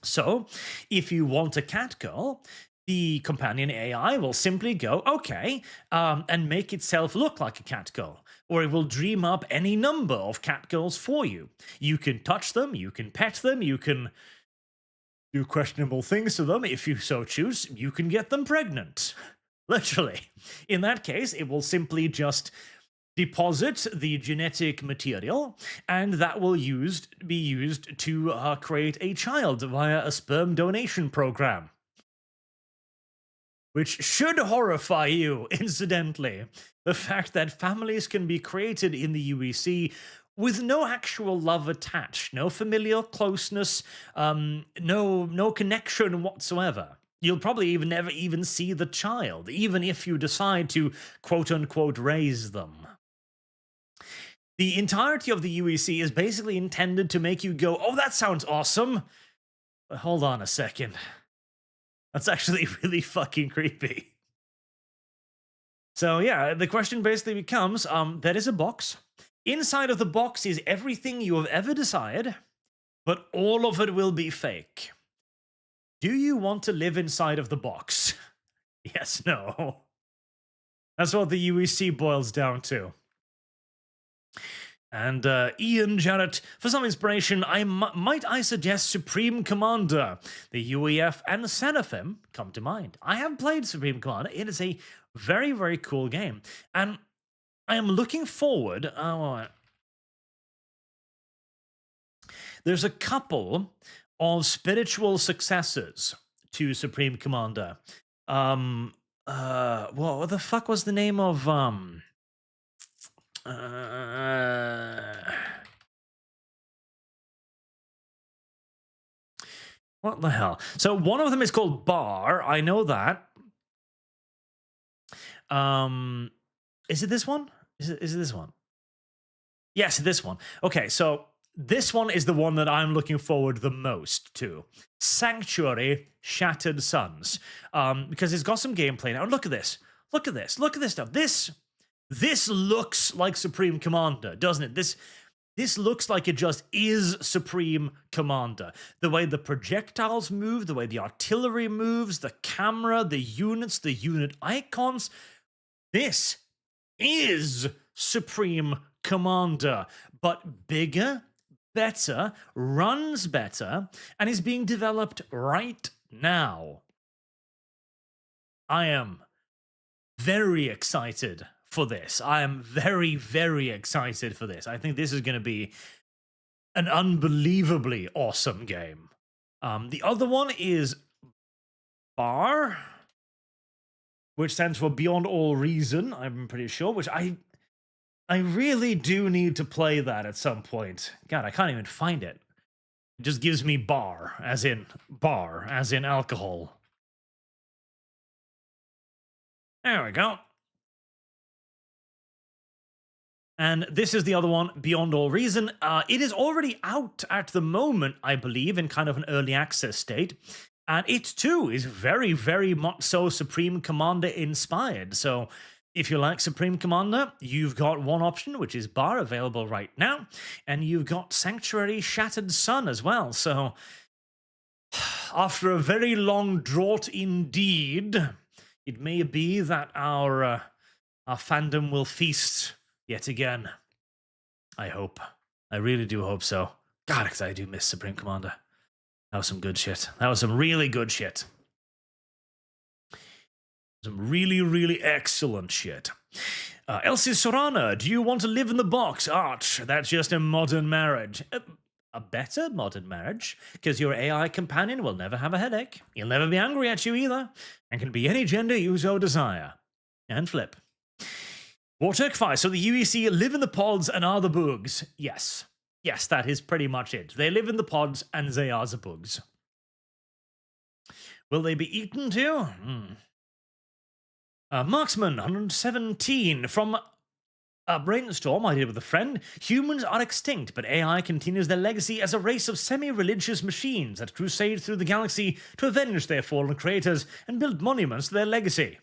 So, if you want a cat girl, the companion AI will simply go, okay, and make itself look like a cat girl. Or it will dream up any number of cat girls for you. You can touch them, you can pet them, you can do questionable things to them if you so choose. You can get them pregnant. Literally. In that case, it will simply just deposit the genetic material, and that will be used to create a child via a sperm donation program. Which should horrify you, incidentally. The fact that families can be created in the UEC with no actual love attached, no familial closeness, no connection whatsoever. You'll probably never even see the child, even if you decide to quote-unquote raise them. The entirety of the UEC is basically intended to make you go, oh, that sounds awesome. But hold on a second. That's actually really fucking creepy. So yeah, the question basically becomes, there is a box. Inside of the box is everything you have ever desired, but all of it will be fake. Do you want to live inside of the box? Yes, no. That's what the UEC boils down to. And Ian Jarrett, for some inspiration, might I suggest Supreme Commander? The UEF and Seraphim come to mind. I have played Supreme Commander. It is a very, very cool game. And I am looking forward... there's a couple of spiritual successors to Supreme Commander. What the fuck was the name of... what the hell? So one of them is called Bar. I know that. Is it this one? Is it this one? Yes, this one. Okay, so this one is the one that I'm looking forward the most to. Sanctuary Shattered Suns. Because it's got some gameplay now. Look at this. Look at this. Look at this stuff. This looks like Supreme Commander, doesn't it? This looks like it just is Supreme Commander. The way the projectiles move, the way the artillery moves, the camera, the units, the unit icons. This is Supreme Commander, but bigger, better, runs better, and is being developed right now. I am very excited for this. I am very, very excited for this. I think this is going to be an unbelievably awesome game. The other one is BAR, which stands for Beyond All Reason, I'm pretty sure, which I really do need to play that at some point. God, I can't even find it. It just gives me bar, as in alcohol. There we go. And this is the other one, Beyond All Reason. It is already out at the moment, I believe, in kind of an early access state. And it, too, is very, very much so Supreme Commander inspired. So if you like Supreme Commander, you've got one option, which is BAR, available right now. And you've got Sanctuary Shattered Sun as well. So after a very long drought indeed, it may be that our fandom will feast yet again. I hope. I really do hope so. God, because I do miss Supreme Commander. That was some good shit. That was some really good shit. Some really, really excellent shit. Elsie Sorana, do you want to live in the box? Arch, that's just a modern marriage. A better modern marriage, because your AI companion will never have a headache. He'll never be angry at you either, and can be any gender you so desire. And flip. Warturkfire, so the UEC live in the pods and are the boogs. Yes. Yes, that is pretty much it. They live in the pods and they are the boogs. Will they be eaten too? Marksman 117 from a brainstorm I did with a friend. Humans are extinct, but AI continues their legacy as a race of semi-religious machines that crusade through the galaxy to avenge their fallen creators and build monuments to their legacy.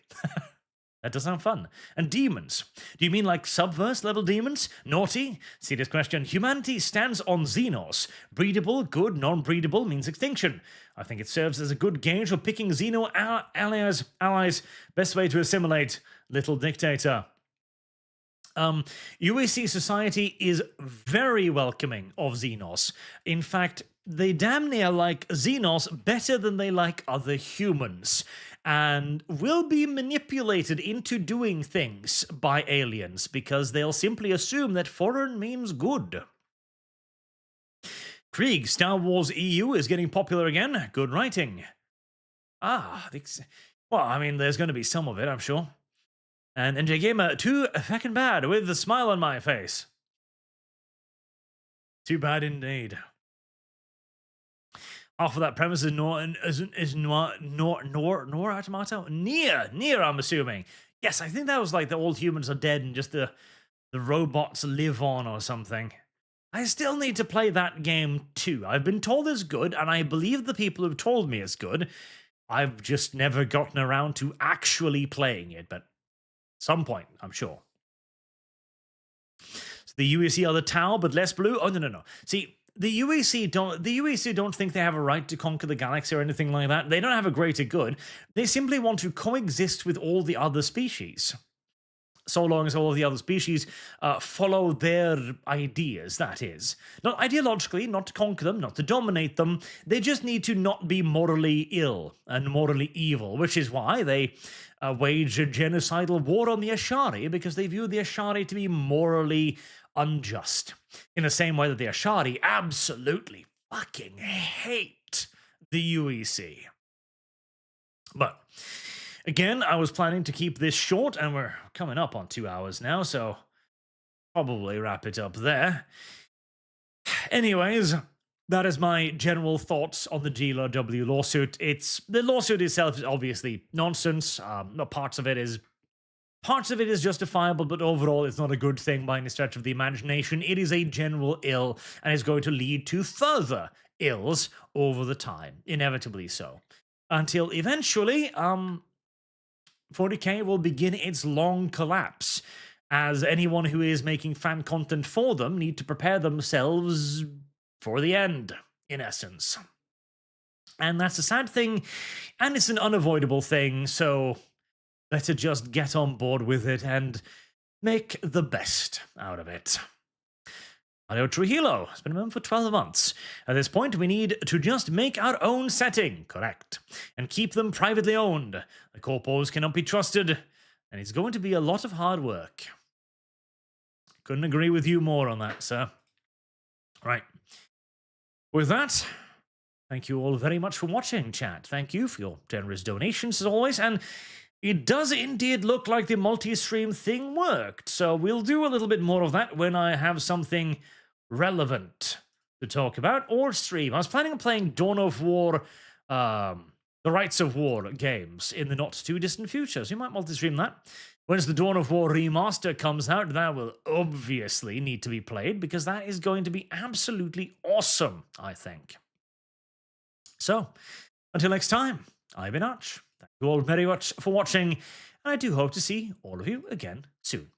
That does sound fun. And demons. Do you mean like Subverse level demons? Naughty? Serious question. Humanity stands on Xenos. Breedable, good, non-breedable means extinction. I think it serves as a good gauge for picking Xeno allies. Best way to assimilate. Little dictator. UAC society is very welcoming of Xenos. In fact, they damn near like Xenos better than they like other humans, and will be manipulated into doing things by aliens because they'll simply assume that foreign means good. Krieg, Star Wars EU is getting popular again. Good writing. Well, I mean, there's going to be some of it, I'm sure. And NJ Gamer, too fucking bad with the smile on my face. Too bad indeed. Half of that premise is Nier Automata? Nier, I'm assuming. Yes, I think that was like the old humans are dead and just the robots live on or something. I still need to play that game too. I've been told it's good, and I believe the people who've told me it's good. I've just never gotten around to actually playing it, but at some point, I'm sure. So the UEC are the Tau, but less blue? Oh, no. See, the UEC don't think they have a right to conquer the galaxy or anything like that. They don't have a greater good. They simply want to coexist with all the other species. So long as all of the other species follow their ideas, that is. Not ideologically, not to conquer them, not to dominate them. They just need to not be morally ill and morally evil, which is why they wage a genocidal war on the Ashari, because they view the Ashari to be morally unjust. In the same way that the Ashari absolutely fucking hate the UEC. But again, I was planning to keep this short, and we're coming up on 2 hours now, so probably wrap it up there. Anyways, that is my general thoughts on the GLW lawsuit. The lawsuit itself is obviously nonsense. Parts of it is justifiable, but overall it's not a good thing by any stretch of the imagination. It is a general ill, and is going to lead to further ills over the time, inevitably so. Until eventually, 40k will begin its long collapse, as anyone who is making fan content for them need to prepare themselves for the end, in essence. And that's a sad thing, and it's an unavoidable thing, so better just get on board with it and make the best out of it. Mario Trujillo has been a member for 12 months. At this point, we need to just make our own setting, correct, and keep them privately owned. The corpos cannot be trusted, and it's going to be a lot of hard work. Couldn't agree with you more on that, sir. Right. With that, thank you all very much for watching, chat. Thank you for your generous donations, as always, and it does indeed look like the multi-stream thing worked, so we'll do a little bit more of that when I have something relevant to talk about or stream. I was planning on playing Dawn of War, the Rights of War games in the not-too-distant future, so you might multi-stream that. Once the Dawn of War remaster comes out, that will obviously need to be played, because that is going to be absolutely awesome, I think. So, until next time, I've been Arch. Thank you all very much for watching, and I do hope to see all of you again soon.